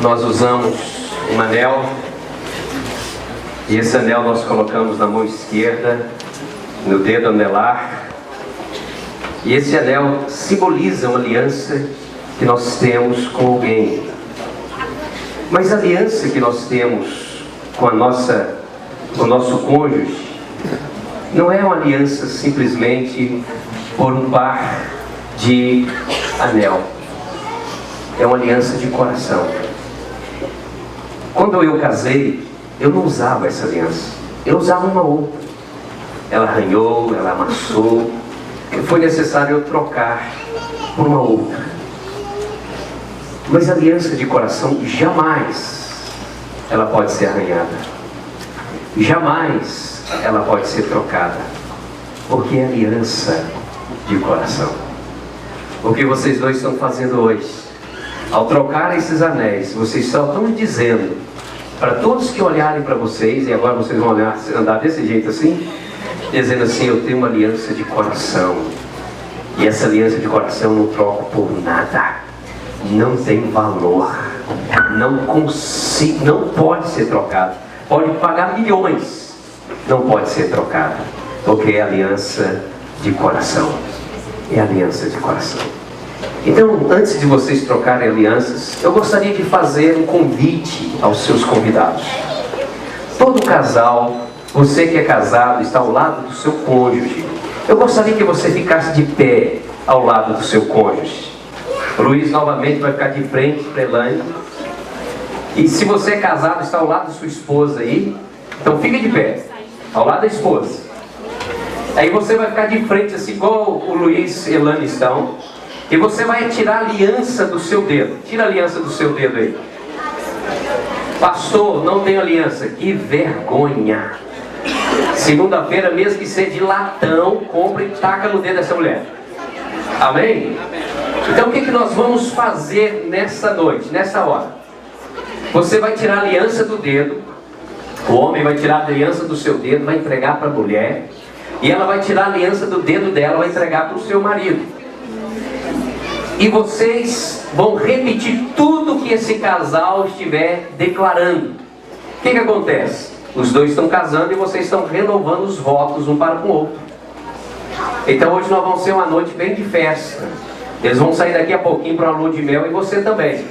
Speaker 2: nós usamos um anel, e esse anel nós colocamos na mão esquerda, no dedo anelar, e esse anel simboliza uma aliança que nós temos com alguém. Mas a aliança que nós temos com o nosso cônjuge não é uma aliança simplesmente por um par de anel. É uma aliança de coração. Quando eu casei, eu não usava essa aliança. Eu usava uma outra. Ela arranhou, ela amassou. Foi necessário eu trocar por uma outra. Mas a aliança de coração jamais ela pode ser arranhada. Jamais ela pode ser trocada. Porque é aliança de coração. O que vocês dois estão fazendo hoje? Ao trocar esses anéis, vocês só estão dizendo para todos que olharem para vocês, e agora vocês vão andar desse jeito assim, dizendo assim: eu tenho uma aliança de coração, e essa aliança de coração não troco por nada, não tem valor, não pode ser trocada. Pode pagar milhões, não pode ser trocada, porque é aliança de coração. É aliança de coração. Então, antes de vocês trocarem alianças, eu gostaria de fazer um convite aos seus convidados. Todo casal, você que é casado, está ao lado do seu cônjuge. Eu gostaria que você ficasse de pé ao lado do seu cônjuge. O Luiz novamente vai ficar de frente para Elaine. E se você é casado, está ao lado da sua esposa aí, então fica de pé, ao lado da esposa. Aí você vai ficar de frente assim, igual o Luiz e Elaine estão. E você vai tirar a aliança do seu dedo. Tira a aliança do seu dedo aí. Pastor, não tenho aliança. Que vergonha. Segunda-feira, mesmo que seja de latão, compra e taca no dedo dessa mulher. Amém? Então o que nós vamos fazer nessa noite, nessa hora? Você vai tirar a aliança do dedo. O homem vai tirar a aliança do seu dedo, vai entregar para a mulher. E ela vai tirar a aliança do dedo dela, vai entregar para o seu marido. E vocês vão repetir tudo que esse casal estiver declarando. O que acontece? Os dois estão casando e vocês estão renovando os votos um para com o outro. Então hoje nós vamos ter uma noite bem de festa. Eles vão sair daqui a pouquinho para uma lua de mel, e você também.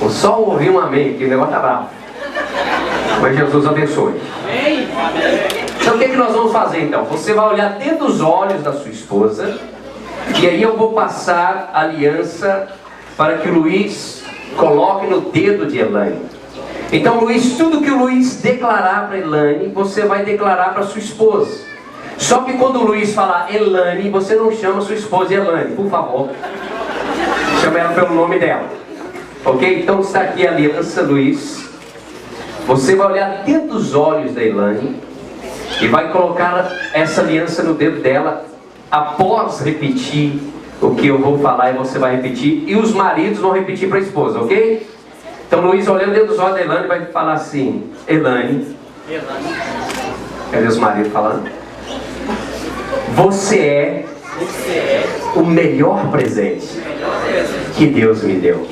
Speaker 2: Vou só ouvir um amém, que o negócio está bravo. Mas Jesus abençoe. Então o que nós vamos fazer então? Você vai olhar dentro dos olhos da sua esposa. E aí eu vou passar a aliança para que o Luiz coloque no dedo de Elaine. Então, Luiz, tudo que o Luiz declarar para Elaine, você vai declarar para sua esposa. Só que quando o Luiz falar Elaine, você não chama sua esposa de Elaine, por favor. Chama ela pelo nome dela. Ok? Então está aqui a aliança, Luiz. Você vai olhar dentro dos olhos da Elaine e vai colocar essa aliança no dedo dela. Após repetir o que eu vou falar, e você vai repetir, e os maridos vão repetir para a esposa, ok? Então Luiz, olhando dentro dos olhos da Elaine, vai falar assim: Elaine. Cadê os maridos falando? Você é o melhor presente que Deus me deu.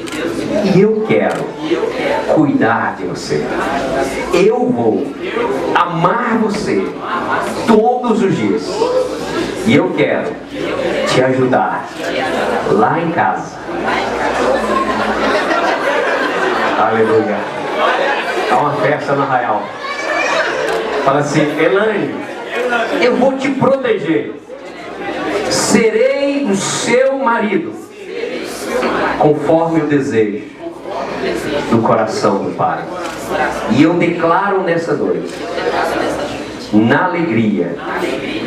Speaker 2: E eu quero cuidar de você. Eu vou amar você todos os dias. E eu quero te ajudar lá em casa. Aleluia. Há uma festa no arraial. Fala assim: Elaine, eu vou te proteger. Serei o seu marido, conforme o desejo do coração do Pai. E eu declaro nessa noite, na alegria,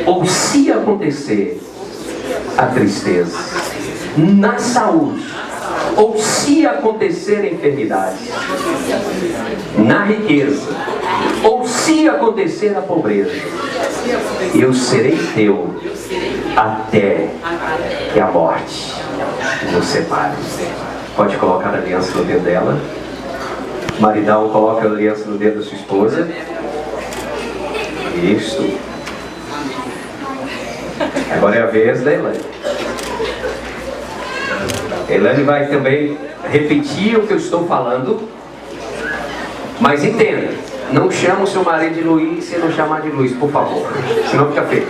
Speaker 2: ou se acontecer a tristeza, na saúde, ou se acontecer a enfermidade, na riqueza, ou se acontecer a pobreza, eu serei teu até que a morte nos separe. Pode colocar a aliança no dedo dela. Maridão, coloca a aliança no dedo da sua esposa. Isso. Agora é a vez da Elane. Elane vai também repetir o que eu estou falando. Mas entenda, não chama o seu marido de Luiz se não chamar de Luiz, por favor. Senão fica feio.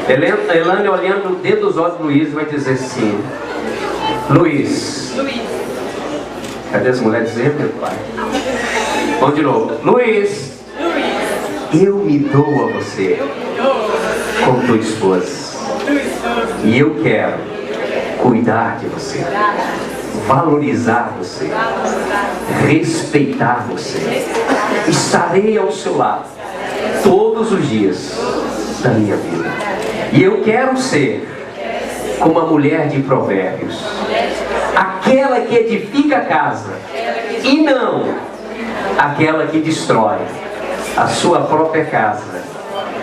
Speaker 2: Elane, olhando dentro dos olhos de Luiz, vai dizer assim: Luiz. Cadê as mulheres dizendo, meu pai? Vamos de novo. Luiz. Eu me dou a você como tua esposa. E eu quero cuidar de você, valorizar você, respeitar você. Estarei ao seu lado todos os dias da minha vida. E eu quero ser como a mulher de Provérbios, aquela que edifica a casa e não aquela que destrói a sua própria casa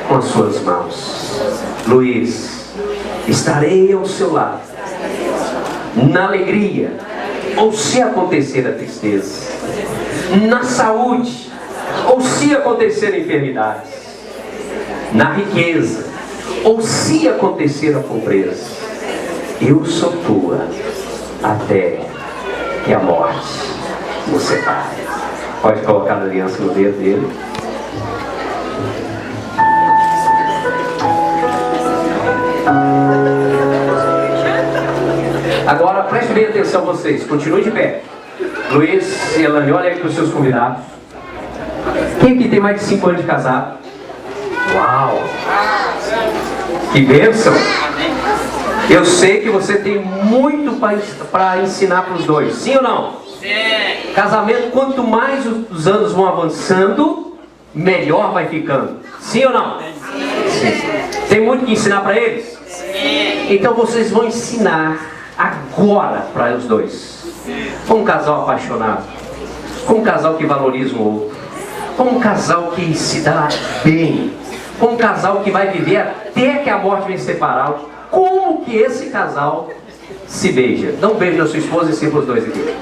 Speaker 2: com as suas mãos. Luiz, estarei ao seu lado na alegria, ou se acontecer a tristeza, na saúde, ou se acontecer a enfermidade, na riqueza, ou se acontecer a pobreza. Eu sou tua até que a morte nos separe. Pode colocar a aliança no dedo dele. Agora preste bem atenção vocês, continue de pé. Luiz e Elane, olha aí para os seus convidados. Quem que tem mais de 5 anos de casado? Uau! Que bênção! Eu sei que você tem muito para ensinar para os dois, sim ou não? Sim! Casamento, quanto mais os anos vão avançando, melhor vai ficando, sim ou não? Sim! Tem muito que ensinar para eles? Sim! Então vocês vão ensinar agora para os dois. Como um casal apaixonado, como um casal que valoriza o outro, como um casal que se dá bem, como um casal que vai viver até que a morte venha separá-los. Como que esse casal se beija? Dá um beijo na sua esposa e sim para os dois aqui.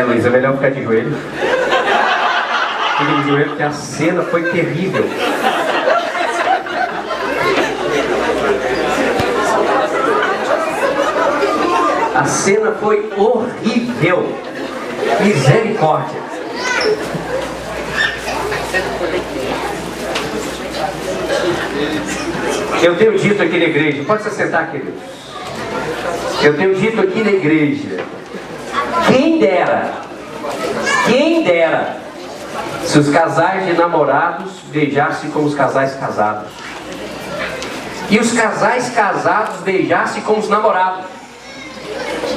Speaker 2: Luiz, é melhor ficar de joelho. Fique de joelho porque a cena foi terrível. A cena foi horrível. Misericórdia. Eu tenho dito aqui na igreja, pode se sentar, queridos. Eu tenho dito aqui na igreja, quem dera, se os casais de namorados beijassem como os casais casados, e os casais casados beijassem como os namorados,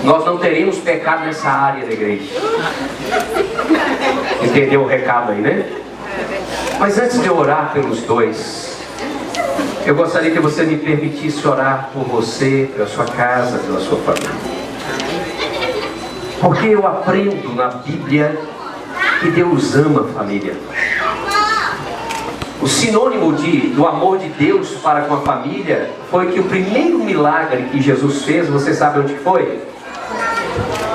Speaker 2: nós não teríamos pecado nessa área da igreja. Entendeu o recado aí, né? Mas antes de eu orar pelos dois, eu gostaria que você me permitisse orar por você, pela sua casa, pela sua família. Porque eu aprendo na Bíblia que Deus ama a família. O sinônimo do amor de Deus para com a família foi que o primeiro milagre que Jesus fez, você sabe onde foi?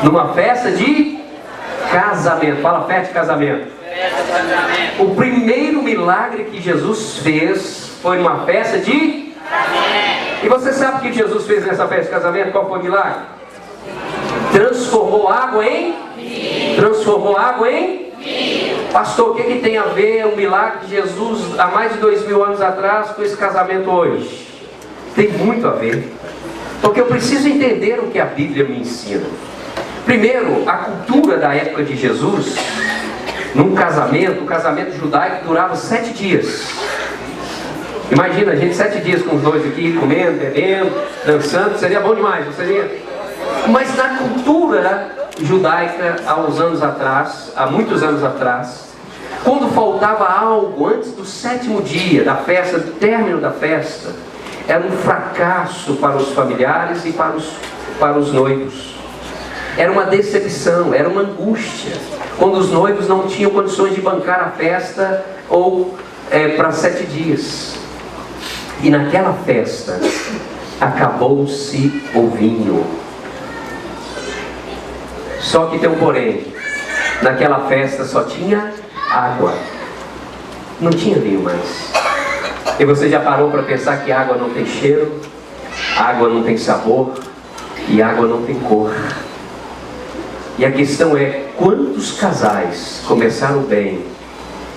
Speaker 2: Numa festa de casamento. Fala, festa de casamento. O primeiro milagre que Jesus fez foi numa festa de casamento. E você sabe o que Jesus fez nessa festa de casamento? Qual foi o milagre? Transformou água em vinho. Transformou água em vinho. Pastor, o que tem a ver o milagre de Jesus há mais de 2000 anos atrás com esse casamento hoje? Tem muito a ver. Porque eu preciso entender o que a Bíblia me ensina. Primeiro, a cultura da época de Jesus, num casamento, o casamento judaico durava 7 dias. Imagina, a gente 7 dias com os dois aqui, comendo, bebendo, dançando, seria bom demais, não seria? Mas na cultura judaica, há muitos anos atrás, quando faltava algo antes do 7º dia da festa, do término da festa, era um fracasso para os familiares e para os noivos. Era uma decepção, era uma angústia, quando os noivos não tinham condições de bancar a festa ou para 7 dias. E naquela festa, acabou-se o vinho. Só que tem um porém. Naquela festa só tinha água. Não tinha vinho mais. E você já parou para pensar que água não tem cheiro, água não tem sabor e água não tem cor. E a questão é, quantos casais começaram bem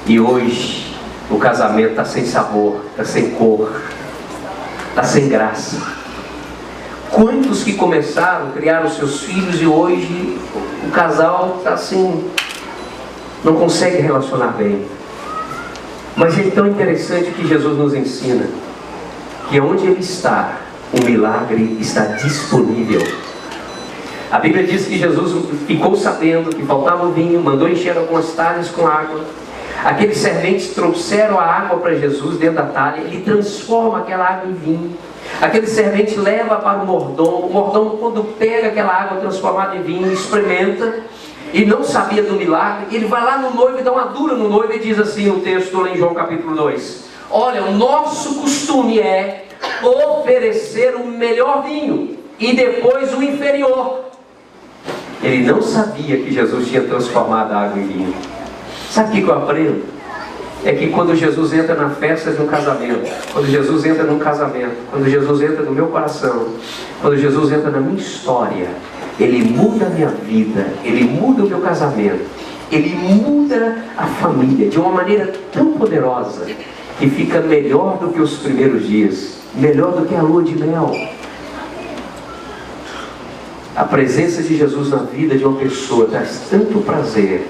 Speaker 2: e hoje o casamento está sem sabor, está sem cor, está sem graça? Quantos que começaram, criaram seus filhos e hoje o casal está assim, não consegue relacionar bem? Mas é tão interessante que Jesus nos ensina que onde Ele está, o milagre está disponível. A Bíblia diz que Jesus ficou sabendo que faltava o vinho, mandou encher algumas talhas com água. Aqueles serventes trouxeram a água para Jesus dentro da talha, Ele transforma aquela água em vinho. Aquele servente leva para o mordomo quando pega aquela água transformada em vinho, experimenta, e não sabia do milagre, ele vai lá no noivo e dá uma dura no noivo e diz assim o texto lá em João capítulo 2: olha, o nosso costume é oferecer o melhor vinho e depois o inferior. Ele não sabia que Jesus tinha transformado a água em vinho. Sabe o que eu aprendo? É que quando Jesus entra na festa de um casamento, quando Jesus entra num casamento, quando Jesus entra no meu coração, quando Jesus entra na minha história, Ele muda a minha vida, Ele muda o meu casamento, Ele muda a família de uma maneira tão poderosa que fica melhor do que os primeiros dias, melhor do que a lua de mel. A presença de Jesus na vida de uma pessoa traz tanto prazer,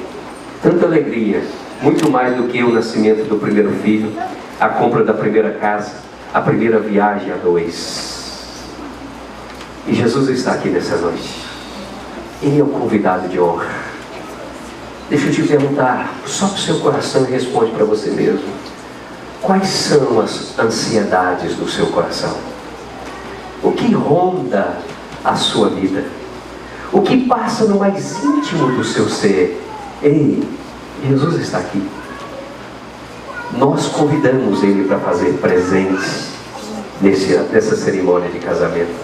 Speaker 2: tanta alegria, muito mais do que o nascimento do primeiro filho, a compra da primeira casa, a primeira viagem a 2. E Jesus está aqui nessa noite. Ele é o convidado de honra. Deixa eu te perguntar, só para o seu coração, e responde para você mesmo: quais são as ansiedades do seu coração? O que ronda a sua vida? O que passa no mais íntimo do seu ser? Ei, Jesus está aqui. Nós convidamos Ele para fazer presente nessa cerimônia de casamento.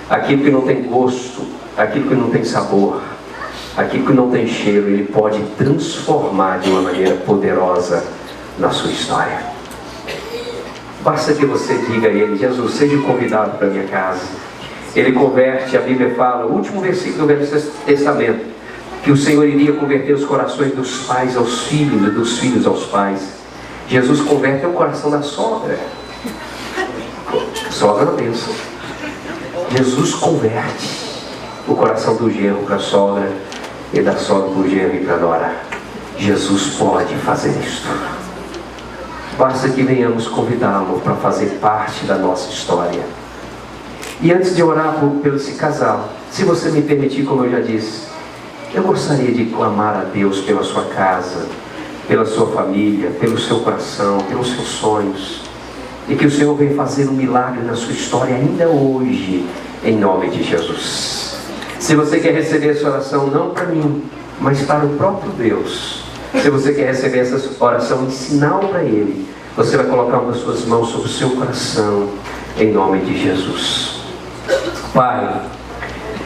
Speaker 2: Aquilo que não tem gosto, aquilo que não tem sabor, aquilo que não tem cheiro, Ele pode transformar de uma maneira poderosa na sua história. Basta que você diga a Ele: Jesus, seja convidado para a minha casa. Ele converte, a Bíblia fala, o último versículo do Velho Testamento, que o Senhor iria converter os corações dos pais aos filhos e dos filhos aos pais. Jesus converte o coração da sogra. Sogra é uma bênção. Jesus converte o coração do genro para a sogra e da sogra para o genro e para a nora. Jesus pode fazer isto. Basta que venhamos convidá-lo para fazer parte da nossa história. E antes de orar por esse casal, se você me permitir, como eu já disse, eu gostaria de clamar a Deus pela sua casa, pela sua família, pelo seu coração, pelos seus sonhos, e que o Senhor venha fazer um milagre na sua história ainda hoje, em nome de Jesus. Se você quer receber essa oração, não para mim, mas para o próprio Deus, se você quer receber essa oração em sinal para Ele, você vai colocar uma das suas mãos sobre o seu coração, em nome de Jesus. Pai,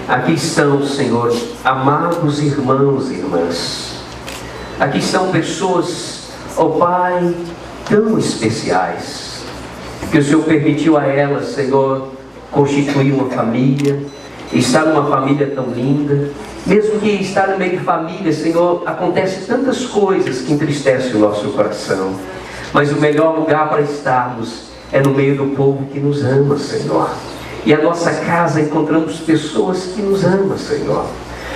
Speaker 2: aqui estão, Senhor, amados irmãos e irmãs. Aqui estão pessoas, ó Pai, tão especiais, que o Senhor permitiu a elas, Senhor, constituir uma família, estar numa família tão linda. Mesmo que estar no meio de família, Senhor, acontece tantas coisas que entristecem o nosso coração. Mas o melhor lugar para estarmos é no meio do povo que nos ama, Senhor. E a nossa casa encontramos pessoas que nos amam, Senhor.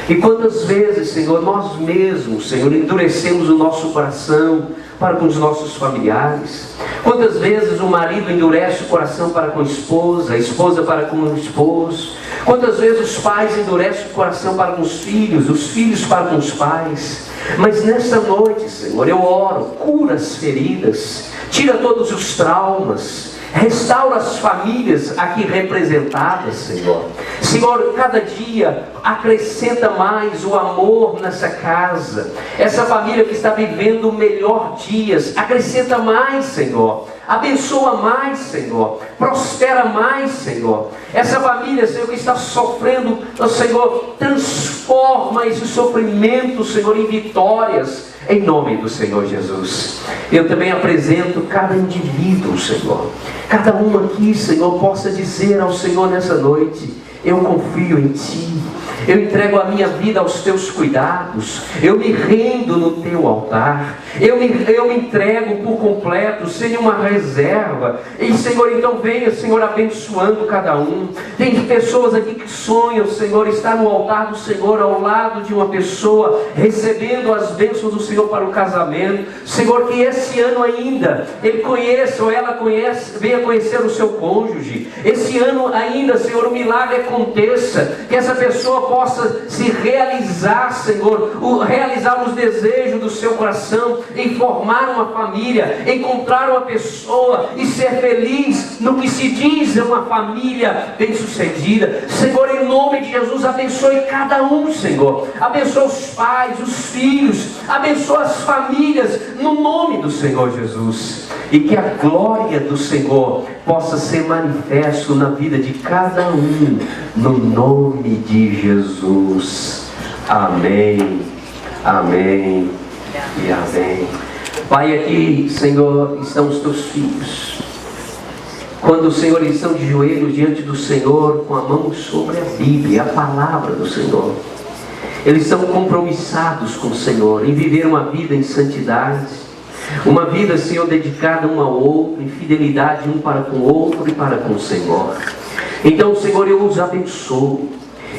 Speaker 2: E quantas vezes, Senhor, nós mesmos, Senhor, endurecemos o nosso coração para com os nossos familiares. Quantas vezes o marido endurece o coração para com a esposa para com o esposo. Quantas vezes os pais endurecem o coração para com os filhos para com os pais. Mas nesta noite, Senhor, eu oro, cura as feridas, tira todos os traumas, restaura as famílias aqui representadas, Senhor. Senhor, cada dia acrescenta mais o amor nessa casa. Essa família que está vivendo o melhor dias, acrescenta mais, Senhor. Abençoa mais, Senhor. Prospera mais, Senhor. Essa família, Senhor, que está sofrendo, Senhor, transforma esse sofrimento, Senhor, em vitórias, em nome do Senhor Jesus. Eu também apresento cada indivíduo, Senhor. Cada um aqui, Senhor, possa dizer ao Senhor nessa noite: eu confio em Ti. Eu entrego a minha vida aos Teus cuidados. Eu me rendo no Teu altar. Eu me entrego por completo, sem uma reserva. E, Senhor, então venha, Senhor, abençoando cada um. Tem pessoas aqui que sonham, Senhor, estar no altar do Senhor, ao lado de uma pessoa, recebendo as bênçãos do Senhor para o casamento. Senhor, que esse ano ainda ele conheça ou ela venha conhecer o seu cônjuge. Esse ano ainda, Senhor, o milagre aconteça. Que essa pessoa possa se realizar, Senhor, realizar os desejos do seu coração, em formar uma família, encontrar uma pessoa e ser feliz no que se diz uma família bem-sucedida. Senhor, em nome de Jesus, abençoe cada um, Senhor. Abençoe os pais, os filhos, abençoe as famílias, no nome do Senhor Jesus. E que a glória do Senhor possa ser manifesto na vida de cada um, no nome de Jesus. Amém, amém e amém. Pai, aqui, Senhor, estão os Teus filhos. Quando, Senhor, eles estão de joelhos diante do Senhor, com a mão sobre a Bíblia, a palavra do Senhor, eles estão compromissados com o Senhor, em viver uma vida em santidade, uma vida, Senhor, dedicada um ao outro, em fidelidade um para com o outro e para com o Senhor. Então, Senhor, eu os abençoo.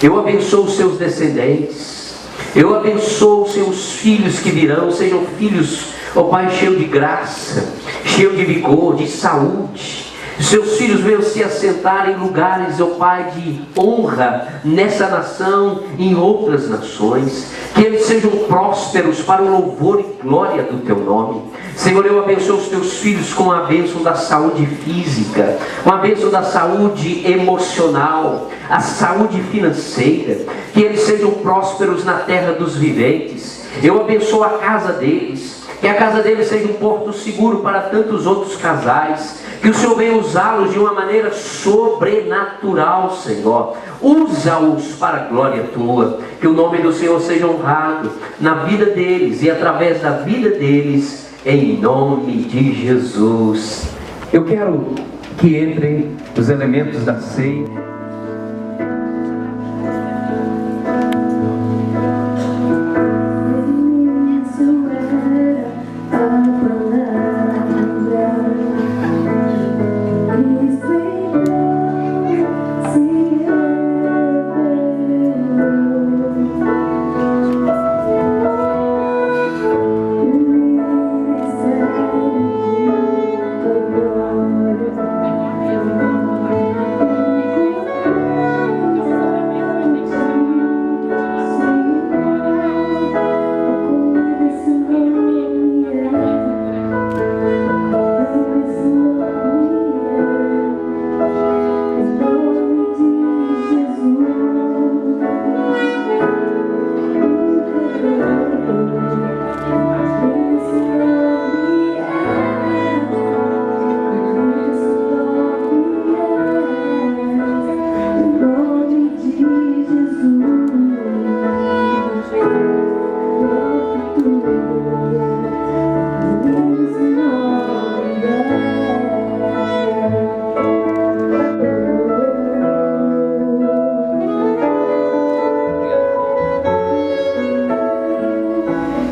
Speaker 2: Eu abençoo os seus descendentes. Eu abençoo os seus filhos que virão, sejam filhos, ó Pai, cheios de graça, cheios de vigor, de saúde. Seus filhos venham se assentar em lugares, ó Pai, de honra nessa nação e em outras nações. Que eles sejam prósperos para o louvor e glória do Teu nome. Senhor, eu abençoo os Teus filhos com a bênção da saúde física, com a bênção da saúde emocional, a saúde financeira. Que eles sejam prósperos na terra dos viventes. Eu abençoo a casa deles. Que a casa deles seja um porto seguro para tantos outros casais. Que o Senhor venha usá-los de uma maneira sobrenatural, Senhor. Usa-os para a glória Tua. Que o nome do Senhor seja honrado na vida deles e através da vida deles, em nome de Jesus. Eu quero que entrem os elementos da ceia.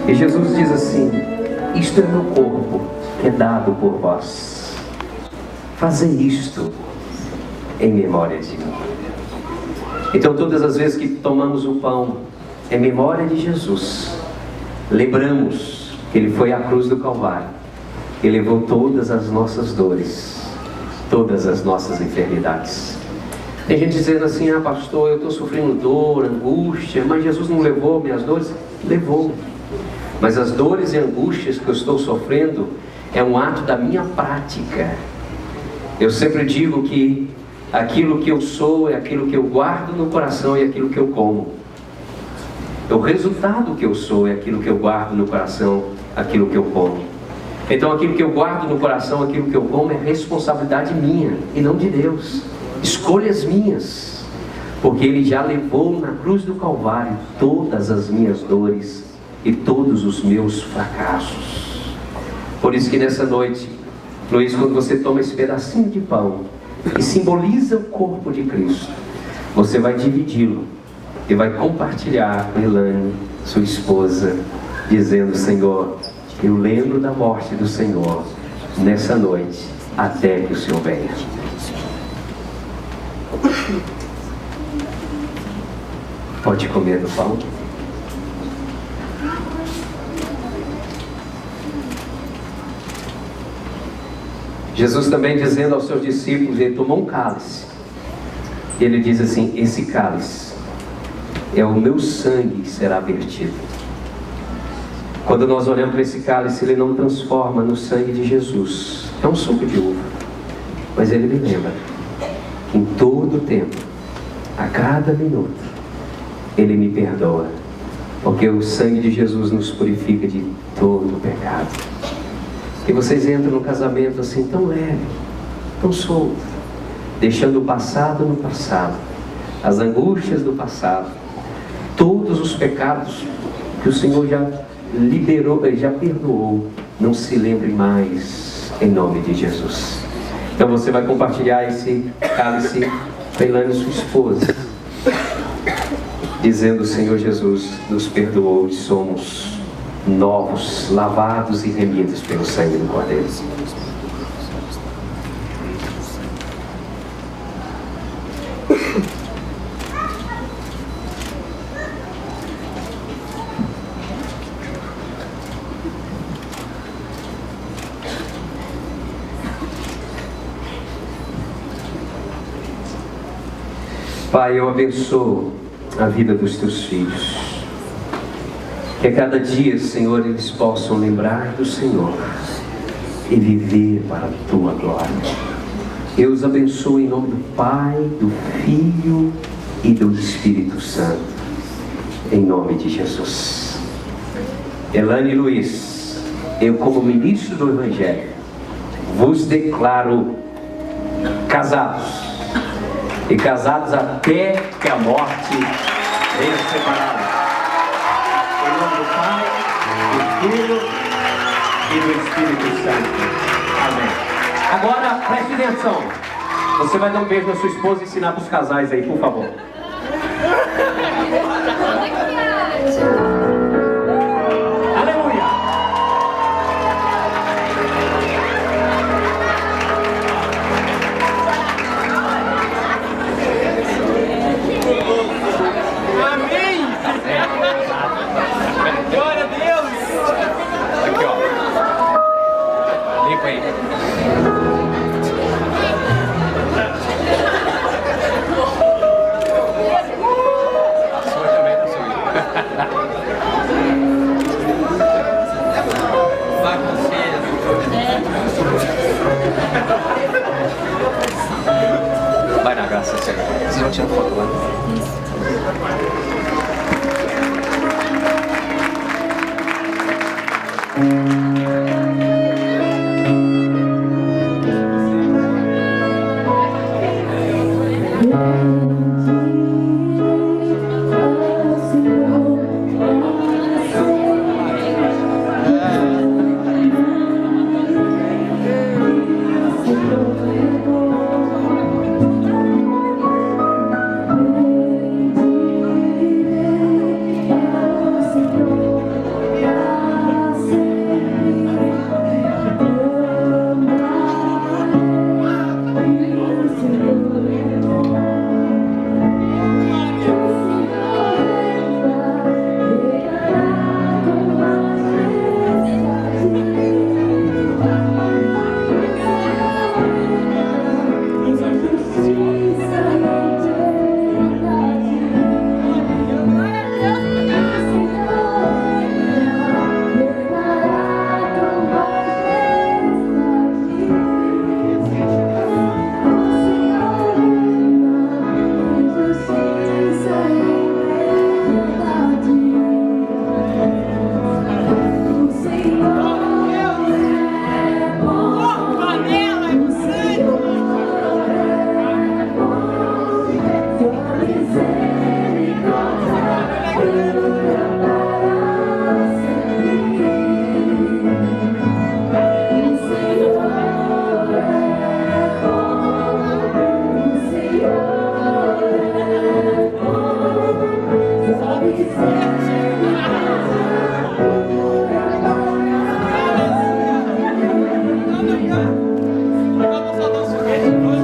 Speaker 2: E Jesus diz assim: isto é meu corpo, que é dado por vós. Fazei isto em memória de mim. Então, todas as vezes que tomamos o pão em memória de Jesus, lembramos que Ele foi à cruz do Calvário e levou todas as nossas dores, todas as nossas enfermidades. Tem gente dizendo assim: ah, pastor, eu estou sofrendo dor, angústia, mas Jesus não levou minhas dores? Levou. Mas as dores e angústias que eu estou sofrendo é um ato da minha prática. Eu sempre digo que aquilo que eu sou é aquilo que eu guardo no coração e aquilo que eu como. O resultado que eu sou é aquilo que eu guardo no coração, aquilo que eu como. Então aquilo que eu guardo no coração, aquilo que eu como, é responsabilidade minha e não de Deus. Escolhas minhas, porque Ele já levou na cruz do Calvário todas as minhas dores e todos os meus fracassos. Por isso que nessa noite, Luiz, quando você toma esse pedacinho de pão, que simboliza o corpo de Cristo, você vai dividi-lo e vai compartilhar com Elane, sua esposa, dizendo: Senhor, eu lembro da morte do Senhor nessa noite, até que o Senhor venha. Pode comer do pão. Jesus também, dizendo aos seus discípulos, Ele tomou um cálice. E Ele diz assim: esse cálice é o meu sangue que será vertido. Quando nós olhamos para esse cálice, ele não transforma no sangue de Jesus. É um suco de uva. Mas ele me lembra que em todo tempo, a cada minuto, Ele me perdoa. Porque o sangue de Jesus nos purifica de todo o pecado. E vocês entram no casamento assim, tão leve, tão solto, deixando o passado no passado, as angústias do passado, todos os pecados que o Senhor já liberou, já perdoou. Não se lembre mais, em nome de Jesus. Então você vai compartilhar esse cálice com Elane, sua esposa, dizendo: Senhor Jesus nos perdoou e somos novos, lavados e remidos pelo sangue do Cordeiro. Pai, eu abençoo a vida dos Teus filhos. Que a cada dia, Senhor, eles possam lembrar do Senhor e viver para a Tua glória. Eu os abençoo em nome do Pai, do Filho e do Espírito Santo. Em nome de Jesus. Elane e Luiz, eu, como ministro do Evangelho, vos declaro casados. E casados até que a morte venha separá-los. Em nome do Pai, do Filho e do Espírito Santo. Amém. Agora, preste atenção. Você vai dar um beijo na sua esposa e ensinar para os casais aí, por favor. Aleluia.
Speaker 3: Amém! Glória a Deus!
Speaker 2: Aqui, ó. Limpa aí. A sua também tá subindo.
Speaker 3: Vai com
Speaker 2: Vai na graça, Senhor. Vocês vão tirar foto lá?
Speaker 3: Vamos ao nosso guerreiro.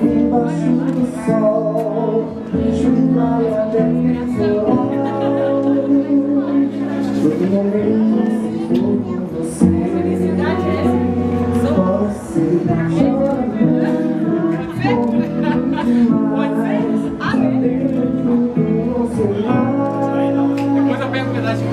Speaker 1: Embaixo do sol, junto à temporal. Todo momento com você. Você chora demais. Sabendo que não sei mais.
Speaker 3: Depois eu pego um pedaço de